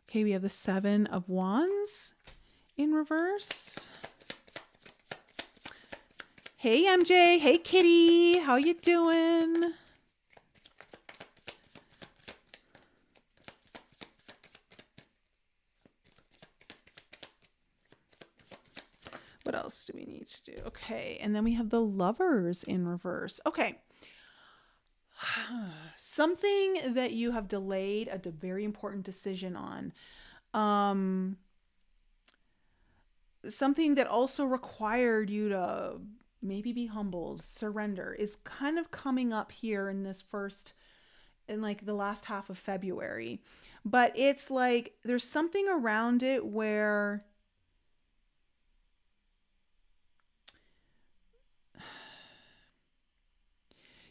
Okay, we have the Seven of Wands in reverse. Hey, MJ. Hey, Kitty. How you doing? What else do we need to do? Okay, and then we have the Lovers in reverse. Okay. Something that you have delayed a very important decision on. Something that also required you to maybe be humble, surrender, is kind of coming up here in like the last half of February. But it's like there's something around it where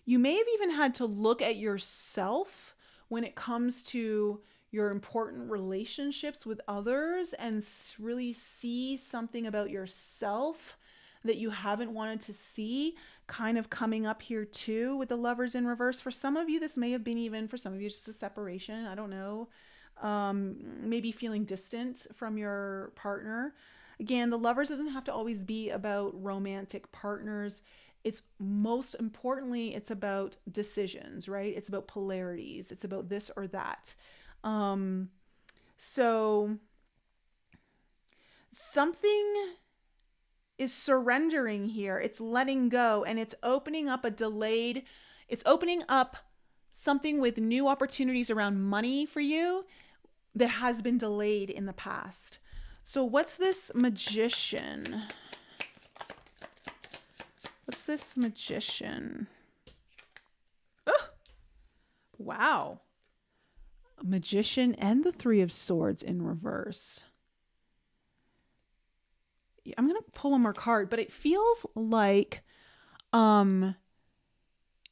you may have even had to look at yourself when it comes to your important relationships with others and really see something about yourself that you haven't wanted to see kind of coming up here too with the Lovers in reverse. For some of you, this may have been even, for some of you, just a separation. I don't know. Maybe feeling distant from your partner. Again, the Lovers doesn't have to always be about romantic partners. It's most importantly, it's about decisions, right? It's about polarities. It's about this or that. So something is surrendering here. It's letting go, and it's opening up it's opening up something with new opportunities around money for you that has been delayed in the past. So what's this Magician? What's this Magician? Wow. Magician and the Three of Swords in reverse. I'm going to pull one more card, but it feels like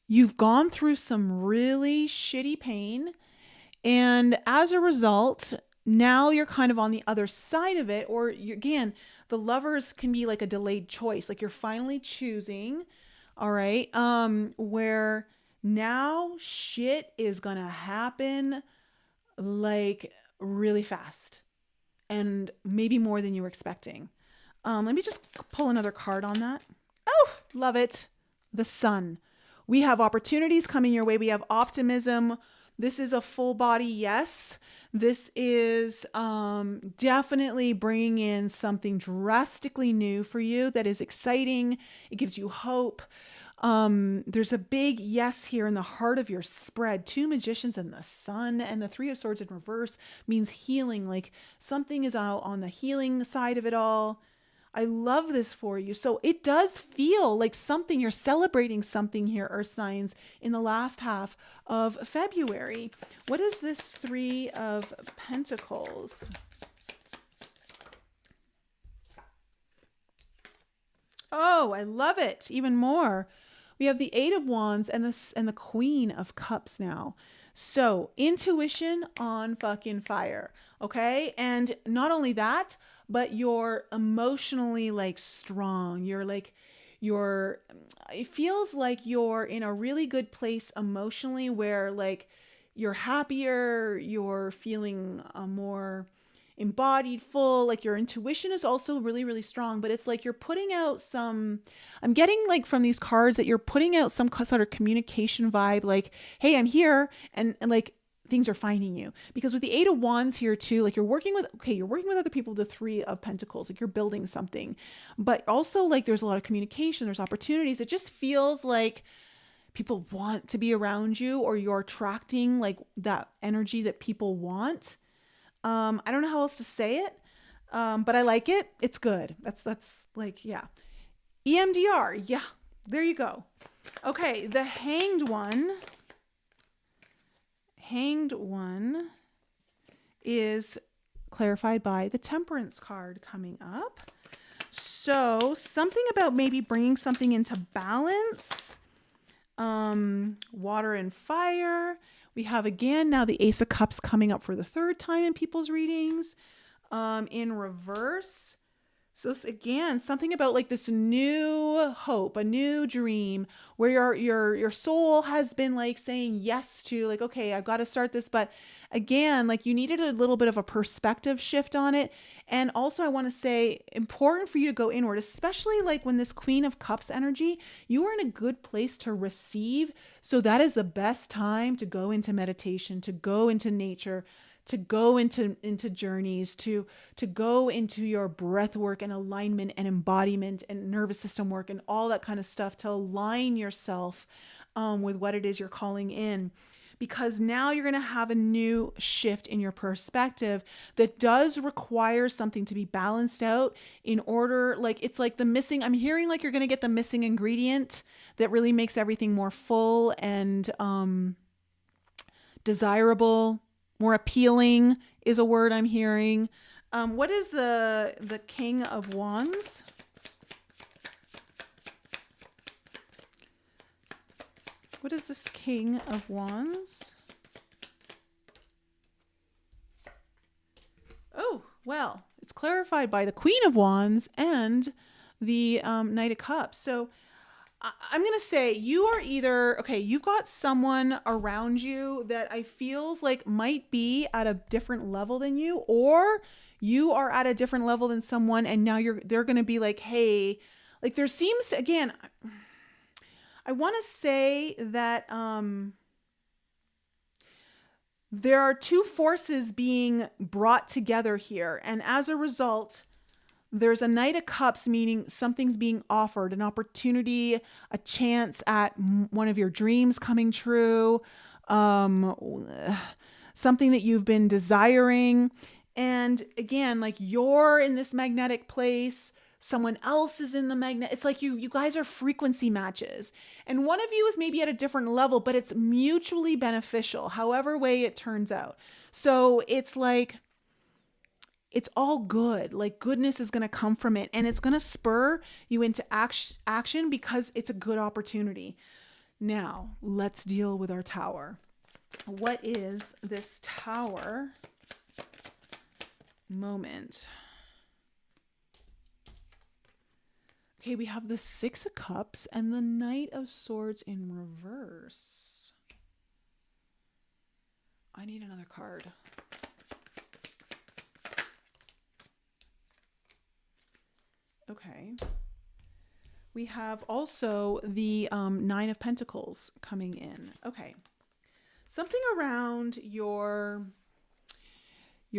you've gone through some really shitty pain, and as a result, now you're kind of on the other side of it, or again, the Lovers can be like a delayed choice, like you're finally choosing, all right, where now shit is going to happen like really fast and maybe more than you were expecting. Let me just pull another card on that. Oh, love it. The Sun. We have opportunities coming your way. We have optimism. This is a full body yes. This is definitely bringing in something drastically new for you that is exciting. It gives you hope. There's a big yes here in the heart of your spread. Two Magicians and the Sun, and the Three of Swords in reverse means healing. Like something is out on the healing side of it all. I love this for you. So it does feel like something, you're celebrating something here, Earth signs, in the last half of February. What is this Three of Pentacles? Oh, I love it even more. We have the Eight of Wands and the Queen of Cups now. So intuition on fucking fire. Okay. And not only that, but you're emotionally like strong. It feels like you're in a really good place emotionally where like you're happier, you're feeling more embodied, full, like your intuition is also really, really strong, but it's like you're putting out I'm getting like from these cards that you're putting out some sort of communication vibe, like, hey, I'm here, and like things are finding you. Because with the Eight of Wands here too, like you're working with other people, the Three of Pentacles, like you're building something, but also like there's a lot of communication, there's opportunities. It just feels like people want to be around you, or you're attracting like that energy that people want. I don't know how else to say it, but I like it. It's good. That's like, yeah. EMDR. Yeah, there you go. Okay, the Hanged One. Hanged One is clarified by the Temperance card coming up. So something about maybe bringing something into balance. Water and fire. We have again now the Ace of Cups coming up for the third time in people's readings, in reverse. So again, something about like this new hope, a new dream where your soul has been like saying yes to, like, okay, I've got to start this. But again, like you needed a little bit of a perspective shift on it. And also I want to say, important for you to go inward, especially like when this Queen of Cups energy, you are in a good place to receive. So that is the best time to go into meditation, to go into nature, to go into journeys, to go into your breath work and alignment and embodiment and nervous system work and all that kind of stuff, to align yourself with what it is you're calling in. Because now you're going to have a new shift in your perspective that does require something to be balanced out in order. Like it's like I'm hearing like you're going to get the missing ingredient that really makes everything more full and desirable. More appealing is a word I'm hearing. What is the King of Wands? What is this King of Wands? Oh, well, it's clarified by the Queen of Wands and the Knight of Cups. So I'm going to say you are either, okay, you've got someone around you that I feels like might be at a different level than you, or you are at a different level than someone and now they're going to be like, hey, like there seems, again, I want to say that there are two forces being brought together here. And as a result, there's a Knight of Cups, meaning something's being offered, an opportunity, a chance at one of your dreams coming true, something that you've been desiring. And again, like you're in this magnetic place. someone else is in the magnet. It's like you guys are frequency matches. And one of you is maybe at a different level, but it's mutually beneficial, however way it turns out. So it's like, it's all good. Like goodness is going to come from it, and it's going to spur you into action because it's a good opportunity. Now, let's deal with our tower. What is this tower moment? Okay, we have the Six of Cups and the Knight of Swords in reverse. I need another card. Okay. We have also the Nine of Pentacles coming in. Okay. Something around your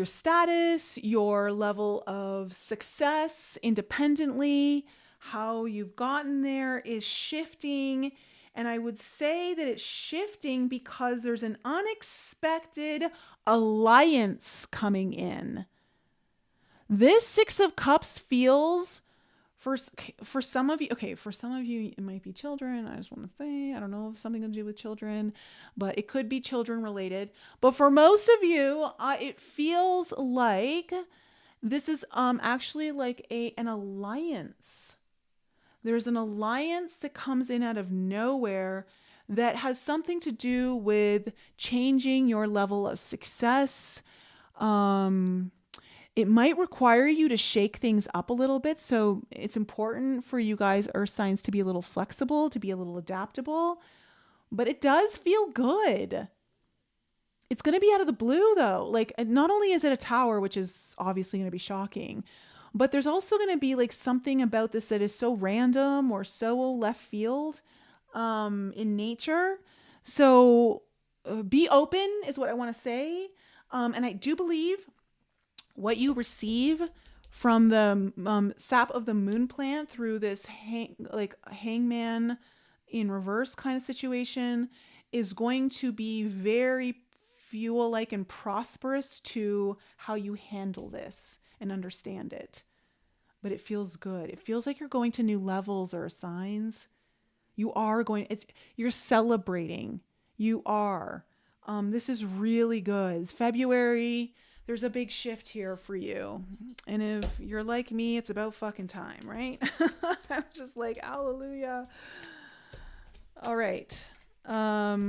status, your level of success independently, how you've gotten there is shifting. And I would say that it's shifting because there's an unexpected alliance coming in. This Six of Cups feels, for some of you, okay, for some of you, it might be children. I just want to say, I don't know if something to do with children, but it could be children related. But for most of you, it feels like this is actually like an alliance. There's an alliance that comes in out of nowhere that has something to do with changing your level of success. It might require you to shake things up a little bit. So it's important for you guys, earth signs, to be a little flexible, to be a little adaptable. But it does feel good. It's going to be out of the blue, though. Like, not only is it a tower, which is obviously going to be shocking, but there's also going to be like something about this that is so random or so left field in nature. So be open is what I want to say. And I do believe what you receive from the sap of the moon plant through this hangman in reverse kind of situation is going to be very fuel-like and prosperous to how you handle this and understand it. But it feels good. It feels like you're going to new levels or signs. You are going, you're celebrating. You are. This is really good. It's February. There's a big shift here for you. And if you're like me, it's about fucking time, right? I'm just like, hallelujah. All right. Let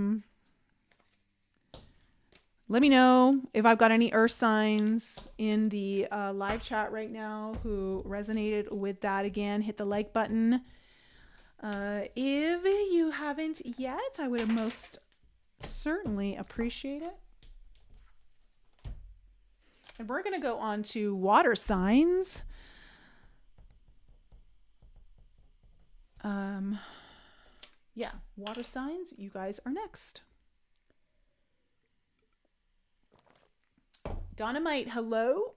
me know if I've got any earth signs in the live chat right now who resonated with that. Again, hit the like button. If you haven't yet, I would most certainly appreciate it. And we're going to go on to water signs. Yeah, water signs, you guys are next. Dynamite, hello.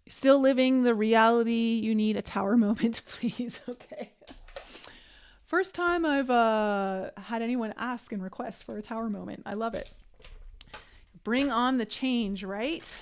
Still living the reality, you need a tower moment, please. Okay. First time I've had anyone ask and request for a tower moment. I love it. Bring on the change, right?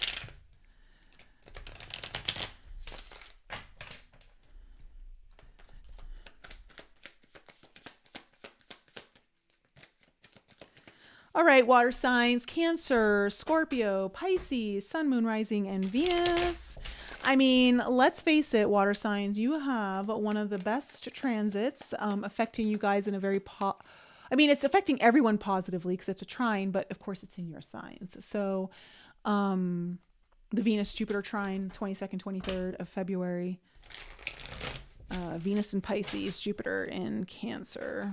All right, water signs, Cancer, Scorpio, Pisces, Sun, Moon, Rising, and Venus. I mean, let's face it, water signs, you have one of the best transits affecting you guys in a very it's affecting everyone positively because it's a trine, but of course it's in your signs. So the Venus-Jupiter trine, 22nd, 23rd of February. Venus in Pisces, Jupiter in Cancer.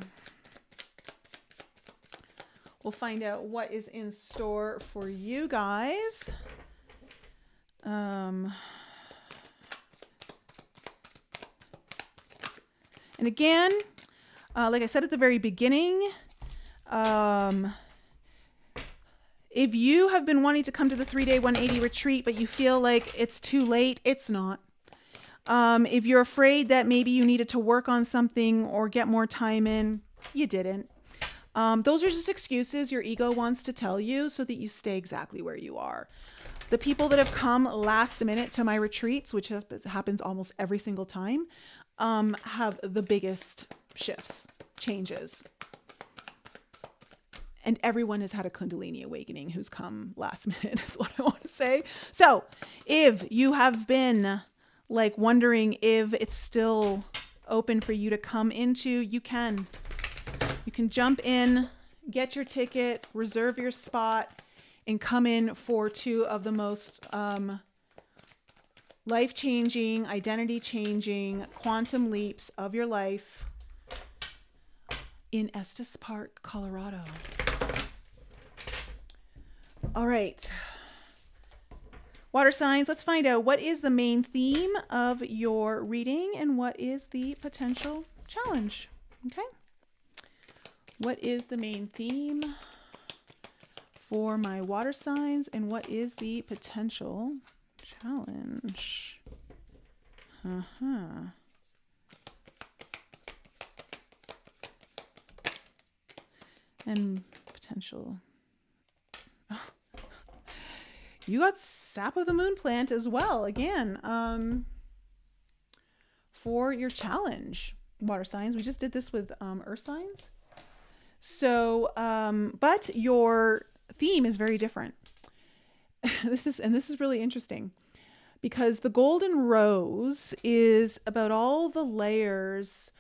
We'll find out what is in store for you guys. And again, like I said at the very beginning, if you have been wanting to come to the 3-day 180 retreat, but you feel like it's too late, it's not. If you're afraid that maybe you needed to work on something or get more time in, you didn't. Those are just excuses your ego wants to tell you so that you stay exactly where you are. The people that have come last minute to my retreats, which happens almost every single time, have the biggest shifts, changes. And everyone has had a Kundalini awakening who's come last minute is what I want to say. So if you have been like wondering if it's still open for you to come into, you can jump in, get your ticket, reserve your spot, and come in for 2 of the most life-changing, identity-changing quantum leaps of your life in Estes Park, Colorado. All right. Water signs, let's find out what is the main theme of your reading and what is the potential challenge. Okay. What is the main theme for my water signs and what is the potential challenge? And potential. You got sap of the moon plant as well. Again, for your challenge, water signs. We just did this with earth signs. So, but your theme is very different. This is really interesting because the golden rose is about all the layers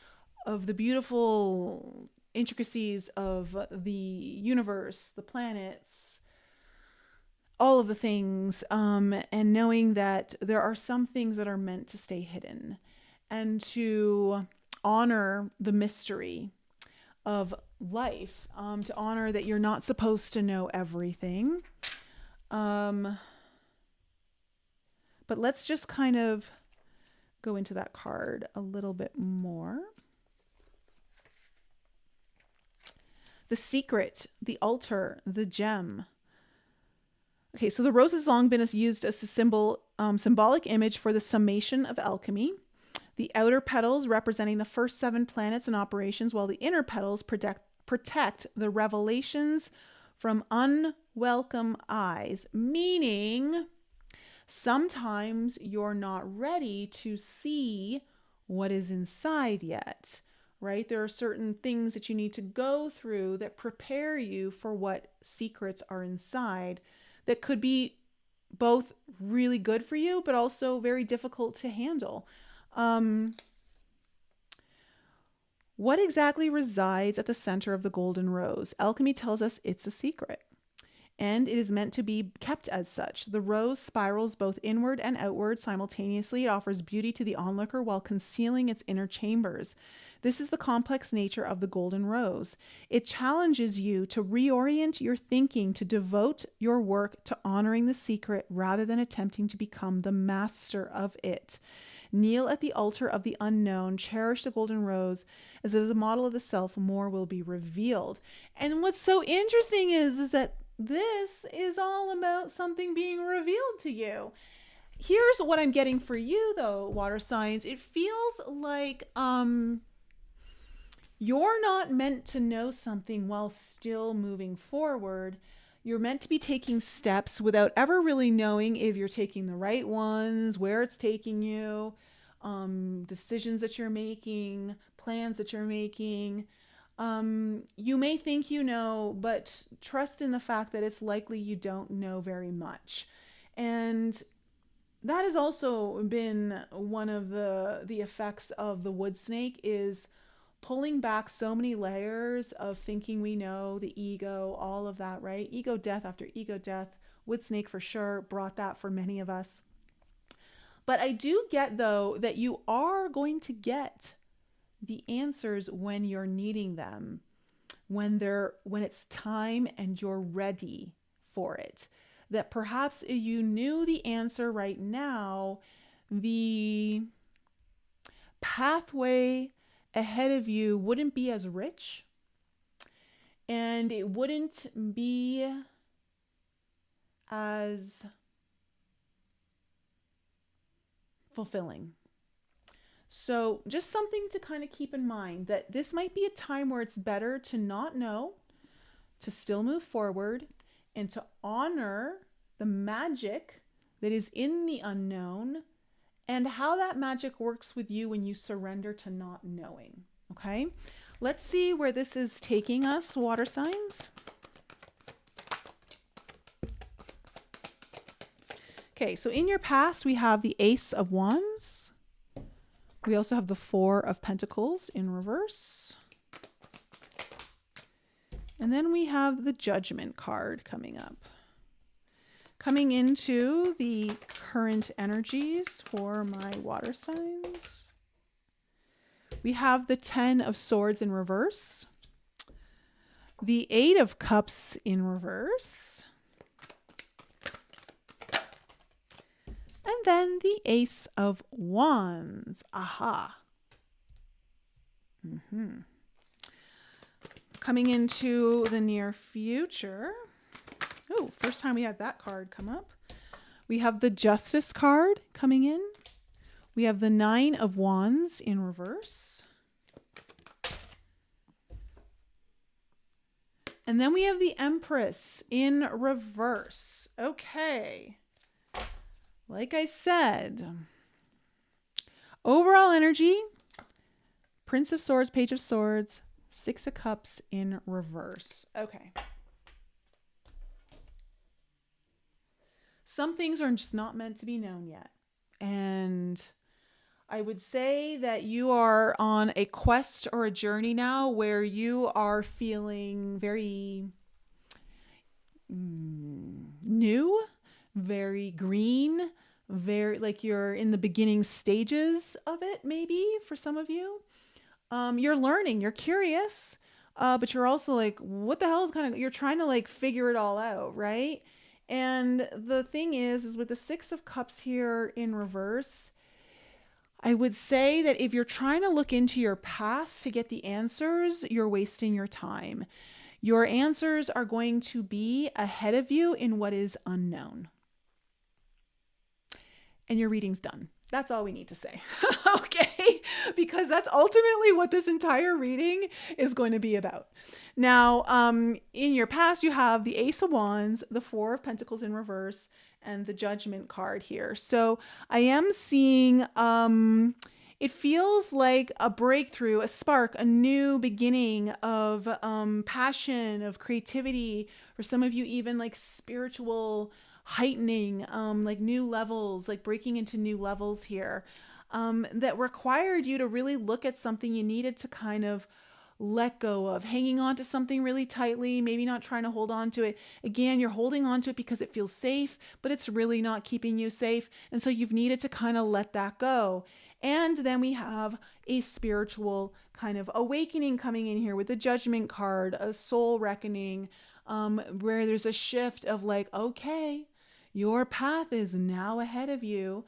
of the beautiful intricacies of the universe, the planets, all of the things, and knowing that there are some things that are meant to stay hidden and to honor the mystery of life, to honor that you're not supposed to know everything. But let's just kind of go into that card a little bit more. The secret, the altar, the gem. Okay, so the rose has long been used as a symbolic image for the summation of alchemy. The outer petals representing the first 7 planets in operations, while the inner petals protect the revelations from unwelcome eyes, meaning sometimes you're not ready to see what is inside yet, right? There are certain things that you need to go through that prepare you for what secrets are inside that could be both really good for you, but also very difficult to handle. What exactly resides at the center of the golden rose? Alchemy tells us it's a secret, and it is meant to be kept as such. The rose spirals both inward and outward simultaneously. It offers beauty to the onlooker while concealing its inner chambers. This is the complex nature of the golden rose. It challenges you to reorient your thinking, to devote your work to honoring the secret rather than attempting to become the master of it. Kneel at the altar of the unknown. Cherish the golden rose. As it is a model of the self, more will be revealed. And what's so interesting is that this is all about something being revealed to you. Here's what I'm getting for you, though, water signs. It feels like you're not meant to know something while still moving forward. You're meant to be taking steps without ever really knowing if you're taking the right ones, where it's taking you, decisions that you're making, plans that you're making. You may think you know, but trust in the fact that it's likely you don't know very much. And that has also been one of the effects of the wood snake, is pulling back so many layers of thinking we know, the ego, all of that, right? Ego death after ego death. Wood snake for sure brought that for many of us. But I do get, though, that you are going to get the answers when you're needing them, when it's time and you're ready for it. That perhaps if you knew the answer right now, the pathway ahead of you wouldn't be as rich, and it wouldn't be as fulfilling. So just something to kind of keep in mind, that this might be a time where it's better to not know, to still move forward, and to honor the magic that is in the unknown, and how that magic works with you when you surrender to not knowing. Okay, let's see where this is taking us, water signs. Okay, so in your past, we have the Ace of Wands. We also have the Four of Pentacles in reverse. And then we have the Judgment card coming up. Coming into the current energies for my water signs, we have the Ten of Swords in reverse, the Eight of Cups in reverse, and then the Ace of Wands. Aha. Coming into the near future. Oh, first time we had that card come up. We have the Justice card coming in. We have the Nine of Wands in reverse. And then we have the Empress in reverse. Okay. Like I said, overall energy, Prince of Swords, Page of Swords, Six of Cups in reverse. Okay. Some things are just not meant to be known yet. And I would say that you are on a quest or a journey now where you are feeling very new, very green, very like you're in the beginning stages of it, maybe for some of you. You're learning, you're curious, but you're also like, what the hell is you're trying to like figure it all out, right? And the thing is with the Six of Cups here in reverse, I would say that if you're trying to look into your past to get the answers, you're wasting your time. Your answers are going to be ahead of you in what is unknown. And your reading's done. That's all we need to say. Okay? Because that's ultimately what this entire reading is going to be about. Now, in your past, you have the Ace of Wands, the Four of Pentacles in reverse, and the Judgment card here. So I am seeing, it feels like a breakthrough, a spark, a new beginning of passion, of creativity. For some of you, even like spiritual heightening, like new levels, like breaking into new levels here, that required you to really look at something you needed to kind of let go of, hanging on to something really tightly, maybe not trying to hold on to it. Again, you're holding on to it because it feels safe, but it's really not keeping you safe. And so you've needed to kind of let that go. And then we have a spiritual kind of awakening coming in here with the Judgment card, a soul reckoning, where there's a shift of like, okay, your path is now ahead of you.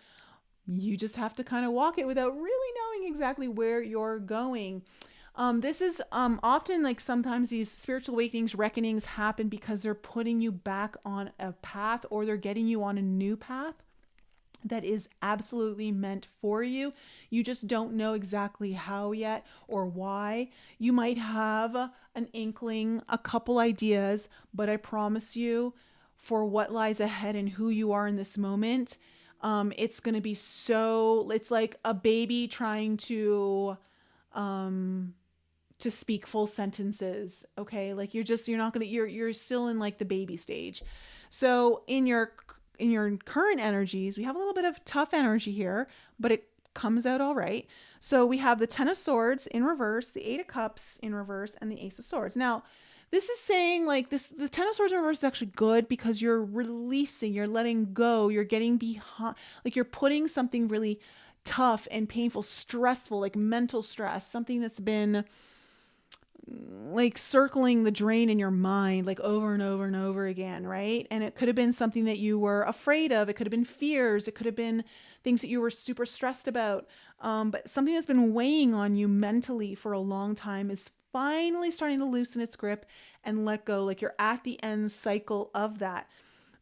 You just have to kind of walk it without really knowing exactly where you're going. This is often like sometimes these spiritual awakenings, reckonings happen because they're putting you back on a path, or they're getting you on a new path that is absolutely meant for you. You just don't know exactly how yet or why. You might have an inkling, a couple ideas, but I promise you, for what lies ahead and who you are in this moment, it's going to be it's like a baby trying to speak full sentences. Okay. Like you're still in like the baby stage. So in your current energies, we have a little bit of tough energy here, but it comes out all right. So we have the Ten of Swords in reverse, the Eight of Cups in reverse, and the Ace of Swords. Now, this is saying like the Ten of Swords in reverse is actually good because you're releasing, you're letting go, you're getting behind, like you're putting something really tough and painful, stressful, like mental stress, something that's been like circling the drain in your mind, like over and over and over again, right? And it could have been something that you were afraid of. It could have been fears. It could have been things that you were super stressed about. But something that's been weighing on you mentally for a long time is finally starting to loosen its grip and let go. Like you're at the end cycle of that.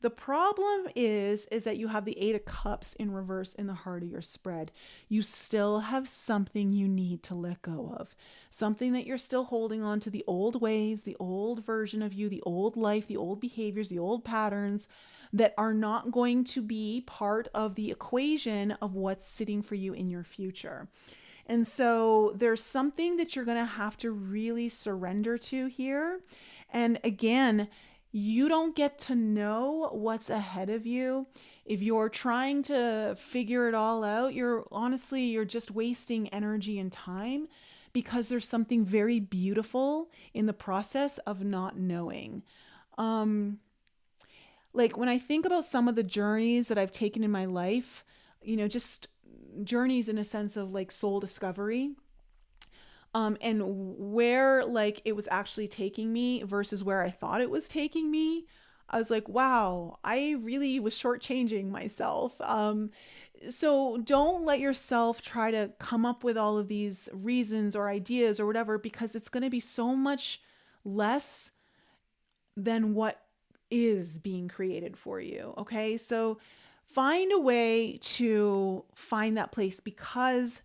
The problem is that you have the Eight of Cups in reverse in the heart of your spread. You still have something you need to let go of. Something that you're still holding on to, the old ways, the old version of you, the old life, the old behaviors, the old patterns, that are not going to be part of the equation of what's sitting for you in your future. And so there's something that you're going to have to really surrender to here. And again, you don't get to know what's ahead of you. If you're trying to figure it all out, you're just wasting energy and time, because there's something very beautiful in the process of not knowing. Like when I think about some of the journeys that I've taken in my life, just journeys in a sense of like soul discovery, and where like it was actually taking me versus where I thought it was taking me, I was like, wow, I really was shortchanging myself. So don't let yourself try to come up with all of these reasons or ideas or whatever, because it's going to be so much less than what is being created for you. Okay. So find a way to find that place, because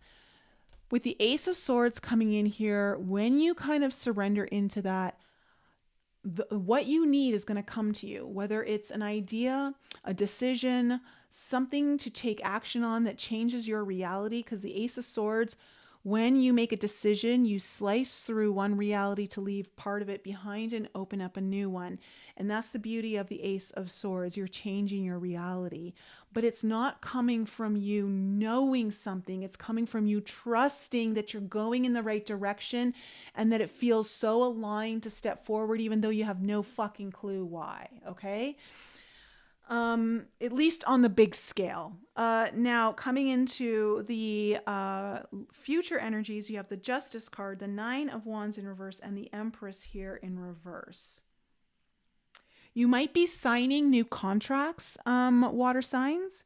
with the Ace of Swords coming in here, when you kind of surrender into that, what you need is going to come to you, whether it's an idea, a decision, something to take action on that changes your reality. Because the Ace of Swords, when you make a decision, you slice through one reality to leave part of it behind and open up a new one. And that's the beauty of the Ace of Swords. You're changing your reality, but it's not coming from you knowing something. It's coming from you trusting that you're going in the right direction and that it feels so aligned to step forward, even though you have no fucking clue why. Okay. At least on the big scale. Now coming into the future energies, you have the Justice card, the Nine of Wands in reverse, and the Empress here in reverse. You might be signing new contracts, water signs.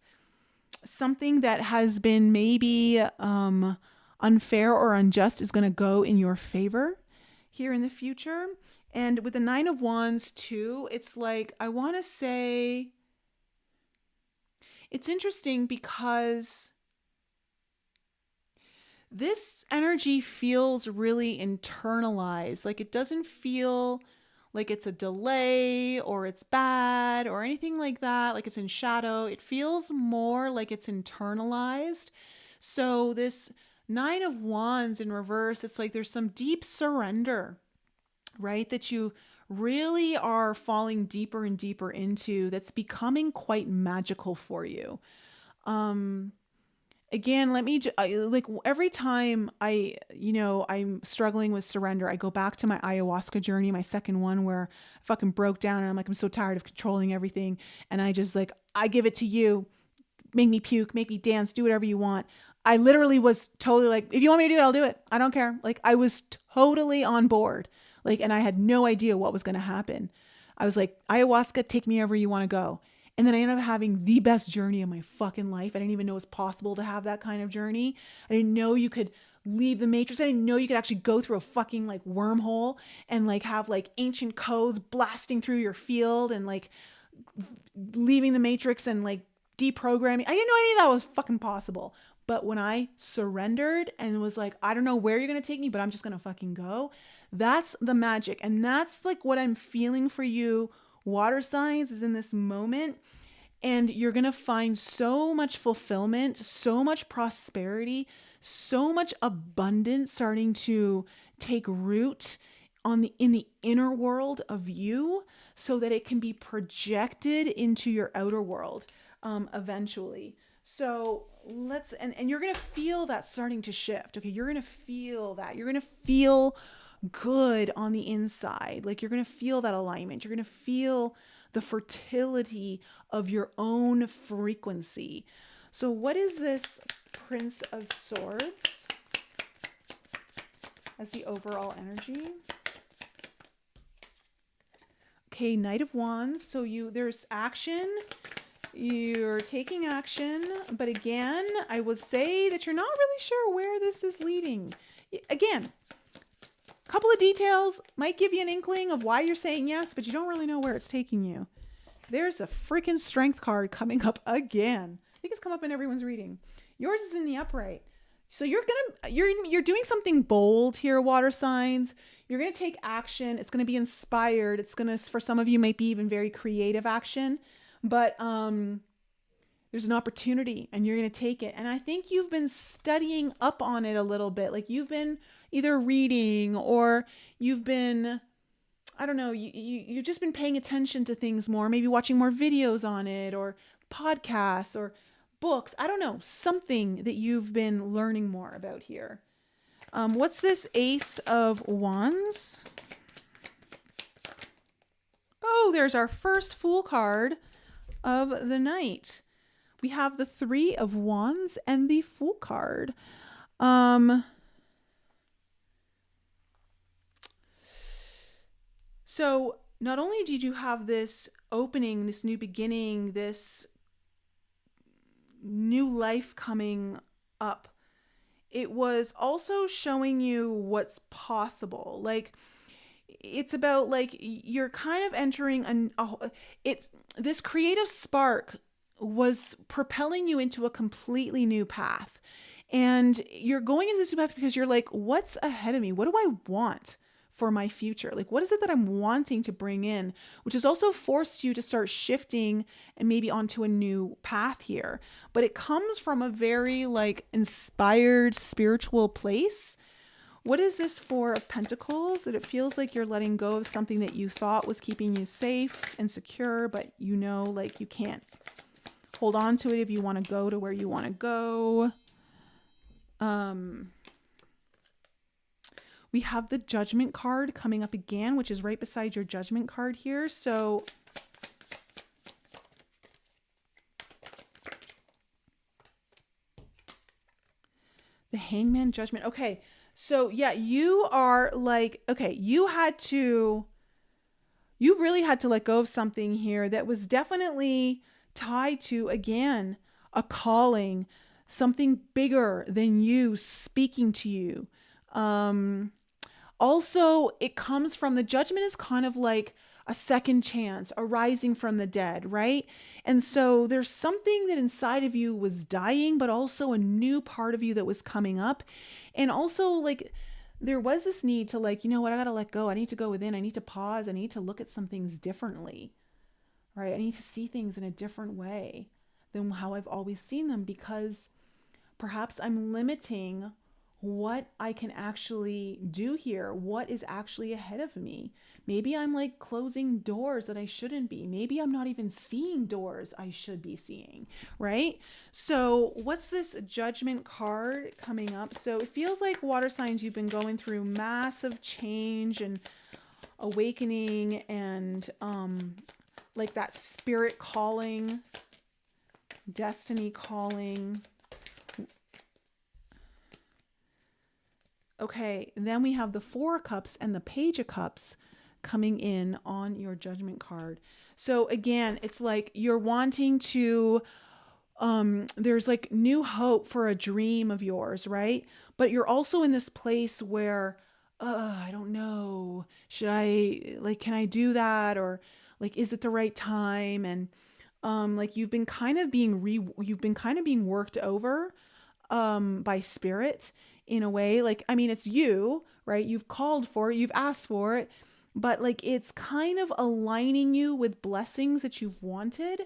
Something that has been maybe unfair or unjust is going to go in your favor here in the future. And with the Nine of Wands too, it's like, I want to say, it's interesting because this energy feels really internalized. Like it doesn't feel like it's a delay or it's bad or anything like that. Like it's in shadow. It feels more like it's internalized. So this Nine of Wands in reverse, it's like there's some deep surrender, right? That you really are falling deeper and deeper into, that's becoming quite magical for you. Again, let me like every time I'm struggling with surrender, I go back to my ayahuasca journey, my second one, where I fucking broke down and I'm like, I'm so tired of controlling everything. And I just like, I give it to you, make me puke, make me dance, do whatever you want. I literally was totally like, if you want me to do it, I'll do it. I don't care. Like I was totally on board. Like, and I had no idea what was going to happen. I was like, ayahuasca, take me wherever you want to go. And then I ended up having the best journey of my fucking life. I didn't even know it was possible to have that kind of journey. I didn't know you could leave the matrix. I didn't know you could actually go through a fucking like wormhole and like have like ancient codes blasting through your field and like leaving the matrix and like deprogramming. I didn't know any of that was fucking possible. But when I surrendered and was like, I don't know where you're going to take me, but I'm just going to fucking go. That's the magic. And that's like what I'm feeling for you, water signs, is in this moment. And you're going to find so much fulfillment, so much prosperity, so much abundance starting to take root in the inner world of you, so that it can be projected into your outer world eventually. So and you're going to feel that starting to shift. Okay. You're going to feel that. You're going to feel good on the inside. Like you're going to feel that alignment. You're going to feel the fertility of your own frequency. So what is this Prince of Swords as the overall energy? Okay. Knight of Wands. So there's action. You're taking action, but again, I would say that you're not really sure where this is leading. Again, a couple of details might give you an inkling of why you're saying yes, but you don't really know where it's taking you. There's the freaking Strength card coming up again. I think it's come up in everyone's reading. Yours is in the upright. So you're doing something bold here, water signs. You're going to take action. It's going to be inspired. It's going to, for some of you, might be even very creative action. but there's an opportunity and you're going to take it. And I think you've been studying up on it a little bit. Like you've been either reading or you've been, I don't know, you've just been paying attention to things more, maybe watching more videos on it or podcasts or books. I don't know, something that you've been learning more about here. What's this Ace of Wands? Oh, there's our first Fool card of the night. We have the Three of Wands and the Fool card. So not only did you have this opening, this new beginning, this new life coming up, it was also showing you what's possible. Like, it's about like you're kind of entering this creative spark was propelling you into a completely new path. And you're going into this new path because you're like, what's ahead of me? What do I want for my future? Like, what is it that I'm wanting to bring in? Which has also forced you to start shifting and maybe onto a new path here. But it comes from a very like inspired spiritual place. What is this Four of Pentacles? That it feels like you're letting go of something that you thought was keeping you safe and secure, but you know, like you can't hold on to it if you want to go to where you want to go. We have the Judgment card coming up again, which is right beside your Judgment card here. So the Hangman, Judgment. Okay. So yeah, you are like, okay, you really had to let go of something here that was definitely tied to, again, a calling, something bigger than you speaking to you. Also, it comes from the Judgment is kind of like a second chance, a rising from the dead, right? And so there's something that inside of you was dying, but also a new part of you that was coming up. And also like there was this need to like, you know what, I got to let go. I need to go within. I need to pause. I need to look at some things differently, right? I need to see things in a different way than how I've always seen them, because perhaps I'm limiting what I can actually do here, what is actually ahead of me. Maybe I'm like closing doors that I shouldn't be. Maybe I'm not even seeing doors I should be seeing, right? So what's this Judgment card coming up? So it feels like water signs, you've been going through massive change and awakening and like that spirit calling, destiny calling. Okay, then we have the Four of Cups and the Page of Cups coming in on your Judgment card. So again, it's like you're wanting to, there's like new hope for a dream of yours, right? But you're also in this place where, I don't know, should I, like, can I do that? Or like, is it the right time? And like you've been kind of being worked over by spirit in a way. Like, I mean, it's you, right? You've called for it, you've asked for it, but like it's kind of aligning you with blessings that you've wanted,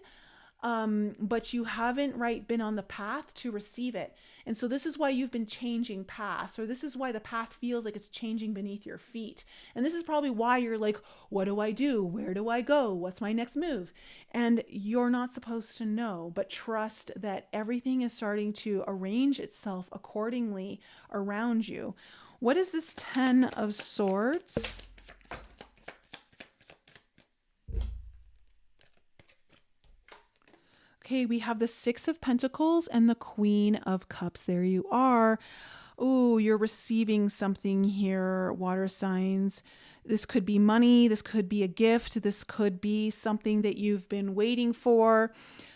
but you haven't been on the path to receive it. And so this is why you've been changing paths, or this is why the path feels like it's changing beneath your feet. And this is probably why you're like, what do I do? Where do I go? What's my next move? And you're not supposed to know, but trust that everything is starting to arrange itself accordingly around you. What is this 10 of Swords? Okay, we have the Six of Pentacles and the Queen of Cups. There you are. Oh, you're receiving something here, water signs. This could be money. This could be a gift. This could be something that you've been waiting for.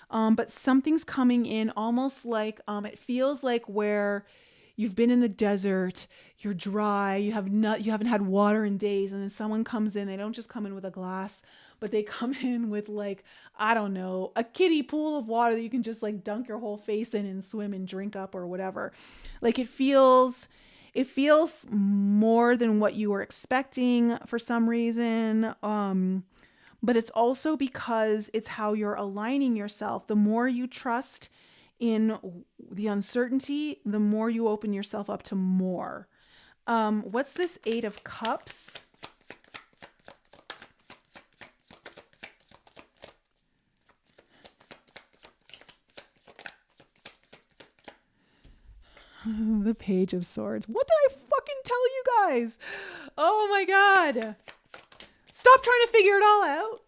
But something's coming in almost like, it feels like where you've been in the desert, you're dry, you haven't had water in days, and then someone comes in. They don't just come in with a glass, but they come in with like, I don't know, a kiddie pool of water that you can just like dunk your whole face in and swim and drink up or whatever. Like it feels more than what you were expecting for some reason. but it's also because it's how you're aligning yourself. The more you trust in the uncertainty, the more you open yourself up to more. What's this 8 of Cups? The Page of Swords. What did I fucking tell you guys? Oh my God. Stop trying to figure it all out.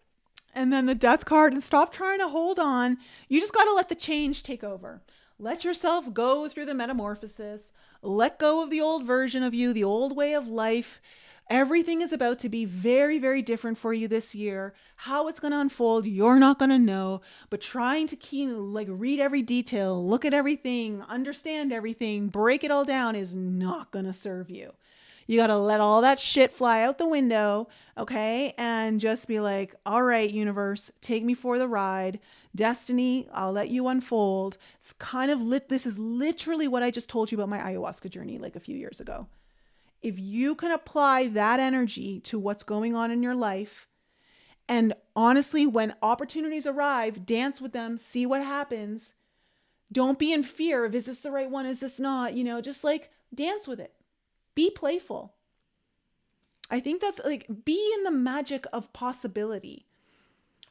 And then the Death card, and stop trying to hold on. You just got to let the change take over. Let yourself go through the metamorphosis. Let go of the old version of you, the old way of life. Everything is about to be very, very different for you this year. How it's going to unfold, you're not going to know. But trying to read every detail, look at everything, understand everything, break it all down is not going to serve you. You got to let all that shit fly out the window, okay? And just be like, all right, universe, take me for the ride. Destiny, I'll let you unfold. It's kind of this is literally what I just told you about my ayahuasca journey like a few years ago. If you can apply that energy to what's going on in your life, and honestly, when opportunities arrive, dance with them, see what happens. Don't be in fear of, is this the right one? Is this not? Just like dance with it. Be playful. I think that's be in the magic of possibility.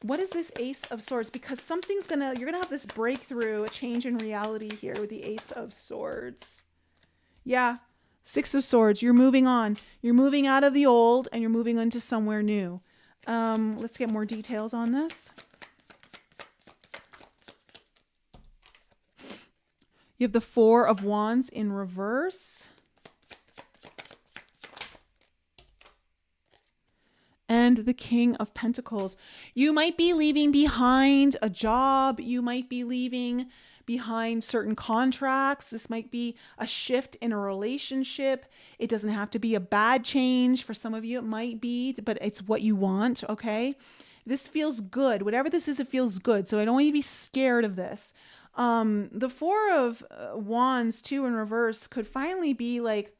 What is this Ace of Swords? Because you're going to have this breakthrough, a change in reality here with the Ace of Swords. Yeah. 6 of Swords. You're moving on. You're moving out of the old and you're moving into somewhere new. Let's get more details on this. You have the 4 of Wands in reverse. And the King of Pentacles. You might be leaving behind a job. You might be leaving behind certain contracts. This might be a shift in a relationship. It doesn't have to be a bad change. For some of you, it might be, but it's what you want, okay? This feels good. Whatever this is, it feels good. So I don't want you to be scared of this. The 4 of Wands, too, in reverse could finally be like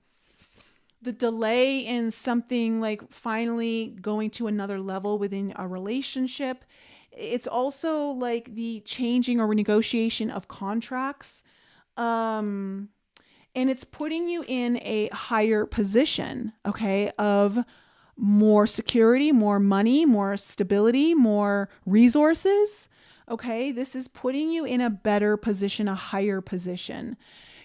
the delay in something like finally going to another level within a relationship. It's also like the changing or renegotiation of contracts. And it's putting you in a higher position, okay, of more security, more money, more stability, more resources. Okay, this is putting you in a better position, a higher position.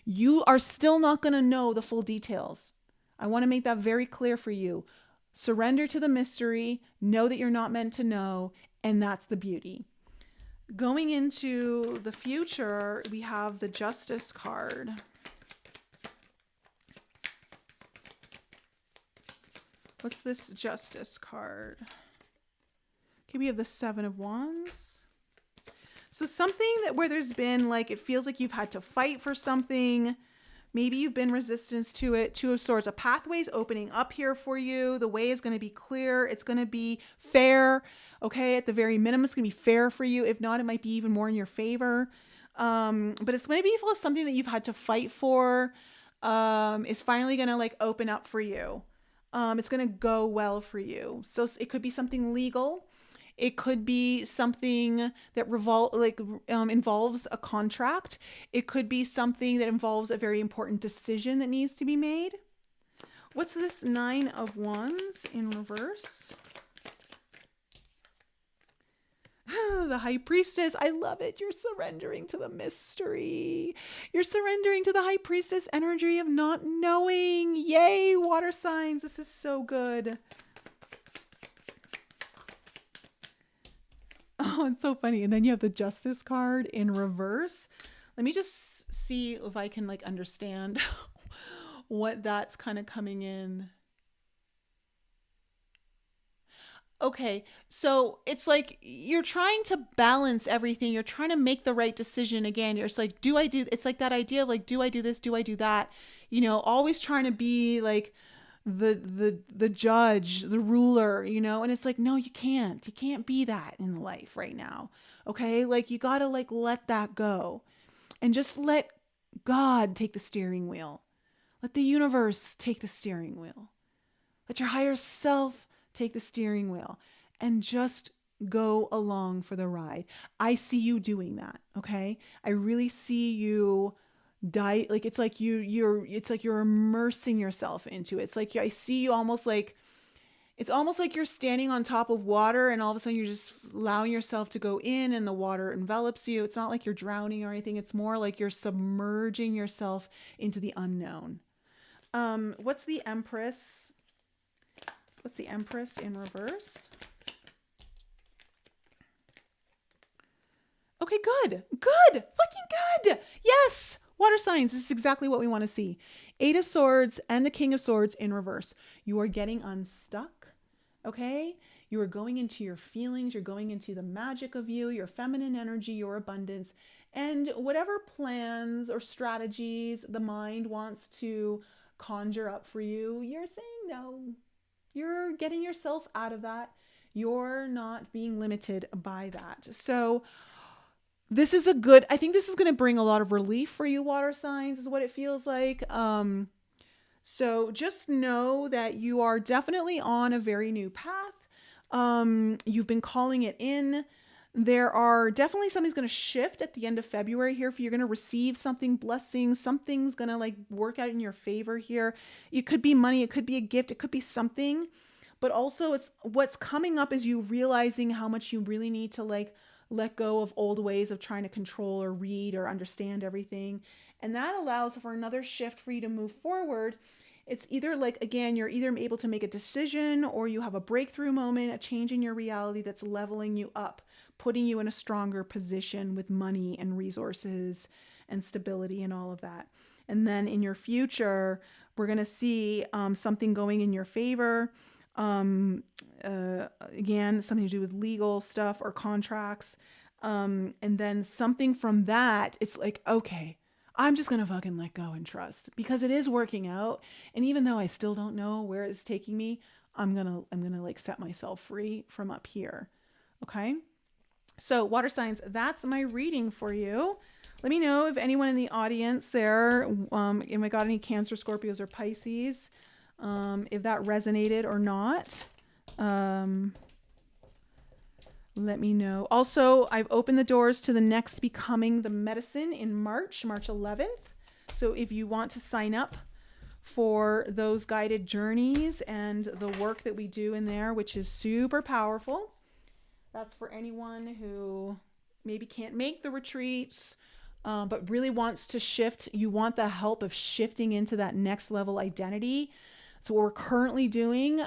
You are still not going to know the full details. I want to make that very clear for you. Surrender to the mystery, know that you're not meant to know, and that's the beauty. Going into the future, we have the Justice card. What's this Justice card? Okay, we have the 7 of Wands. So something where there's been it feels like you've had to fight for something. Maybe you've been resistance to it. 2 of Swords. A pathway is opening up here for you. The way is going to be clear. It's going to be fair. Okay, at the very minimum, it's going to be fair for you. If not, it might be even more in your favor. But it's going to be something that you've had to fight for. Is finally going to open up for you. It's going to go well for you. So it could be something legal. It could be something that involves a contract. It could be something that involves a very important decision that needs to be made. What's this 9 of Wands in reverse? The High Priestess. I love it. You're surrendering to the mystery. You're surrendering to the High Priestess energy of not knowing. Yay, water signs. This is so good. Oh, it's so funny. And then you have the Justice card in reverse. Let me just see if I can understand what that's kind of coming in. Okay, so it's you're trying to balance everything. You're trying to make the right decision again. You're just it's like that idea of do I do this? Do I do that? Always trying to be the judge, the ruler, and it's no, you can't be that in life right now. Okay. You gotta let that go and just let God take the steering wheel. Let the universe take the steering wheel. Let your higher self take the steering wheel and just go along for the ride. I see you doing that. Okay. I really see you like, it's like you're immersing yourself into it. It's like, I see you almost like, it's almost like you're standing on top of water and all of a sudden you're just allowing yourself to go in and the water envelops you. It's not like you're drowning or anything. It's more like you're submerging yourself into the unknown. What's the Empress? What's the Empress in reverse? Okay, good. Good. Fucking good. Yes. Water signs. This is exactly what we want to see. 8 of Swords and the King of Swords in reverse. You are getting unstuck. Okay. You are going into your feelings. You're going into the magic of you, your feminine energy, your abundance, and whatever plans or strategies the mind wants to conjure up for you. You're saying no. You're getting yourself out of that. You're not being limited by that. So this is I think this is going to bring a lot of relief for you, water signs, is what it feels like. So just know that you are definitely on a very new path. You've been calling it in. There are definitely something's going to shift at the end of February here. If you're going to receive something, blessings, something's going to like work out in your favor here. It could be money. It could be a gift. It could be something, but also it's what's coming up is you realizing how much you really need to like let go of old ways of trying to control or read or understand everything. And that allows for another shift for you to move forward. It's either like, again, you're either able to make a decision or you have a breakthrough moment, a change in your reality that's leveling you up, putting you in a stronger position with money and resources and stability and all of that. And then in your future, we're going to see something going in your favor. Again, something to do with legal stuff or contracts. And then something from that, it's like, okay, I'm just going to fucking let go and trust because it is working out. And even though I still don't know where it's taking me, I'm going to like set myself free from up here. Okay. So water signs, that's my reading for you. Let me know if anyone in the audience there, if I got any Cancer, Scorpios, or Pisces, if that resonated or not. Let me know. Also, I've opened the doors to the next Becoming the Medicine in March 11th. So if you want to sign up for those guided journeys and the work that we do in there, which is super powerful, that's for anyone who maybe can't make the retreats, but really wants to shift. You want the help of shifting into that next level identity. So what we're currently doing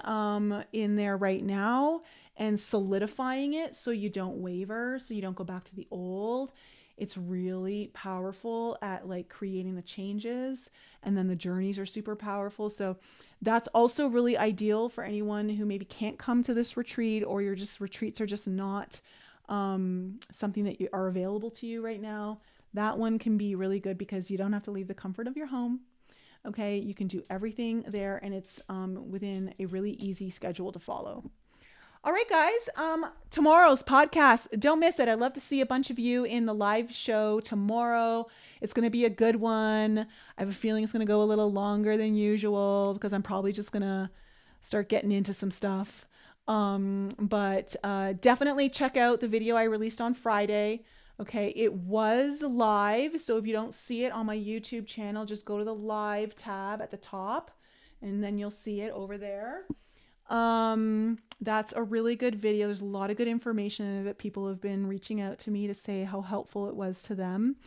in there right now and solidifying it so you don't waver, so you don't go back to the old. It's really powerful at like creating the changes, and then the journeys are super powerful. So that's also really ideal for anyone who maybe can't come to this retreat, or your just retreats are just not something that are available to you right now. That one can be really good because you don't have to leave the comfort of your home. Okay, you can do everything there, and it's within a really easy schedule to follow. All right, guys, tomorrow's podcast, don't miss it. I'd love to see a bunch of you in the live show tomorrow. It's going to be a good one. I have a feeling it's going to go a little longer than usual because I'm probably just going to start getting into some stuff. But definitely check out the video I released on Friday. Okay, it was live. So if you don't see it on my YouTube channel, just go to the live tab at the top and then you'll see it over there. That's a really good video. There's a lot of good information in it that people have been reaching out to me to say how helpful it was to them.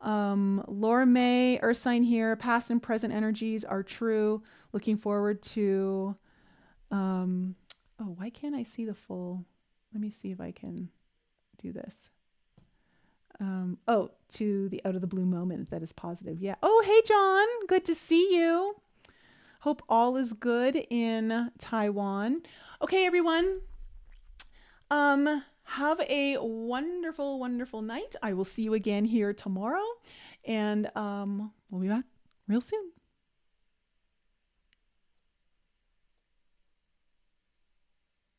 Laura May, Earth sign here, past and present energies are true. Looking forward to, oh, why can't I see the full? Let me see if I can do this. To the out of the blue moment that is positive. Yeah. Oh, hey, John. Good to see you. Hope all is good in Taiwan. Okay, everyone. Have a wonderful, wonderful night. I will see you again here tomorrow. And we'll be back real soon.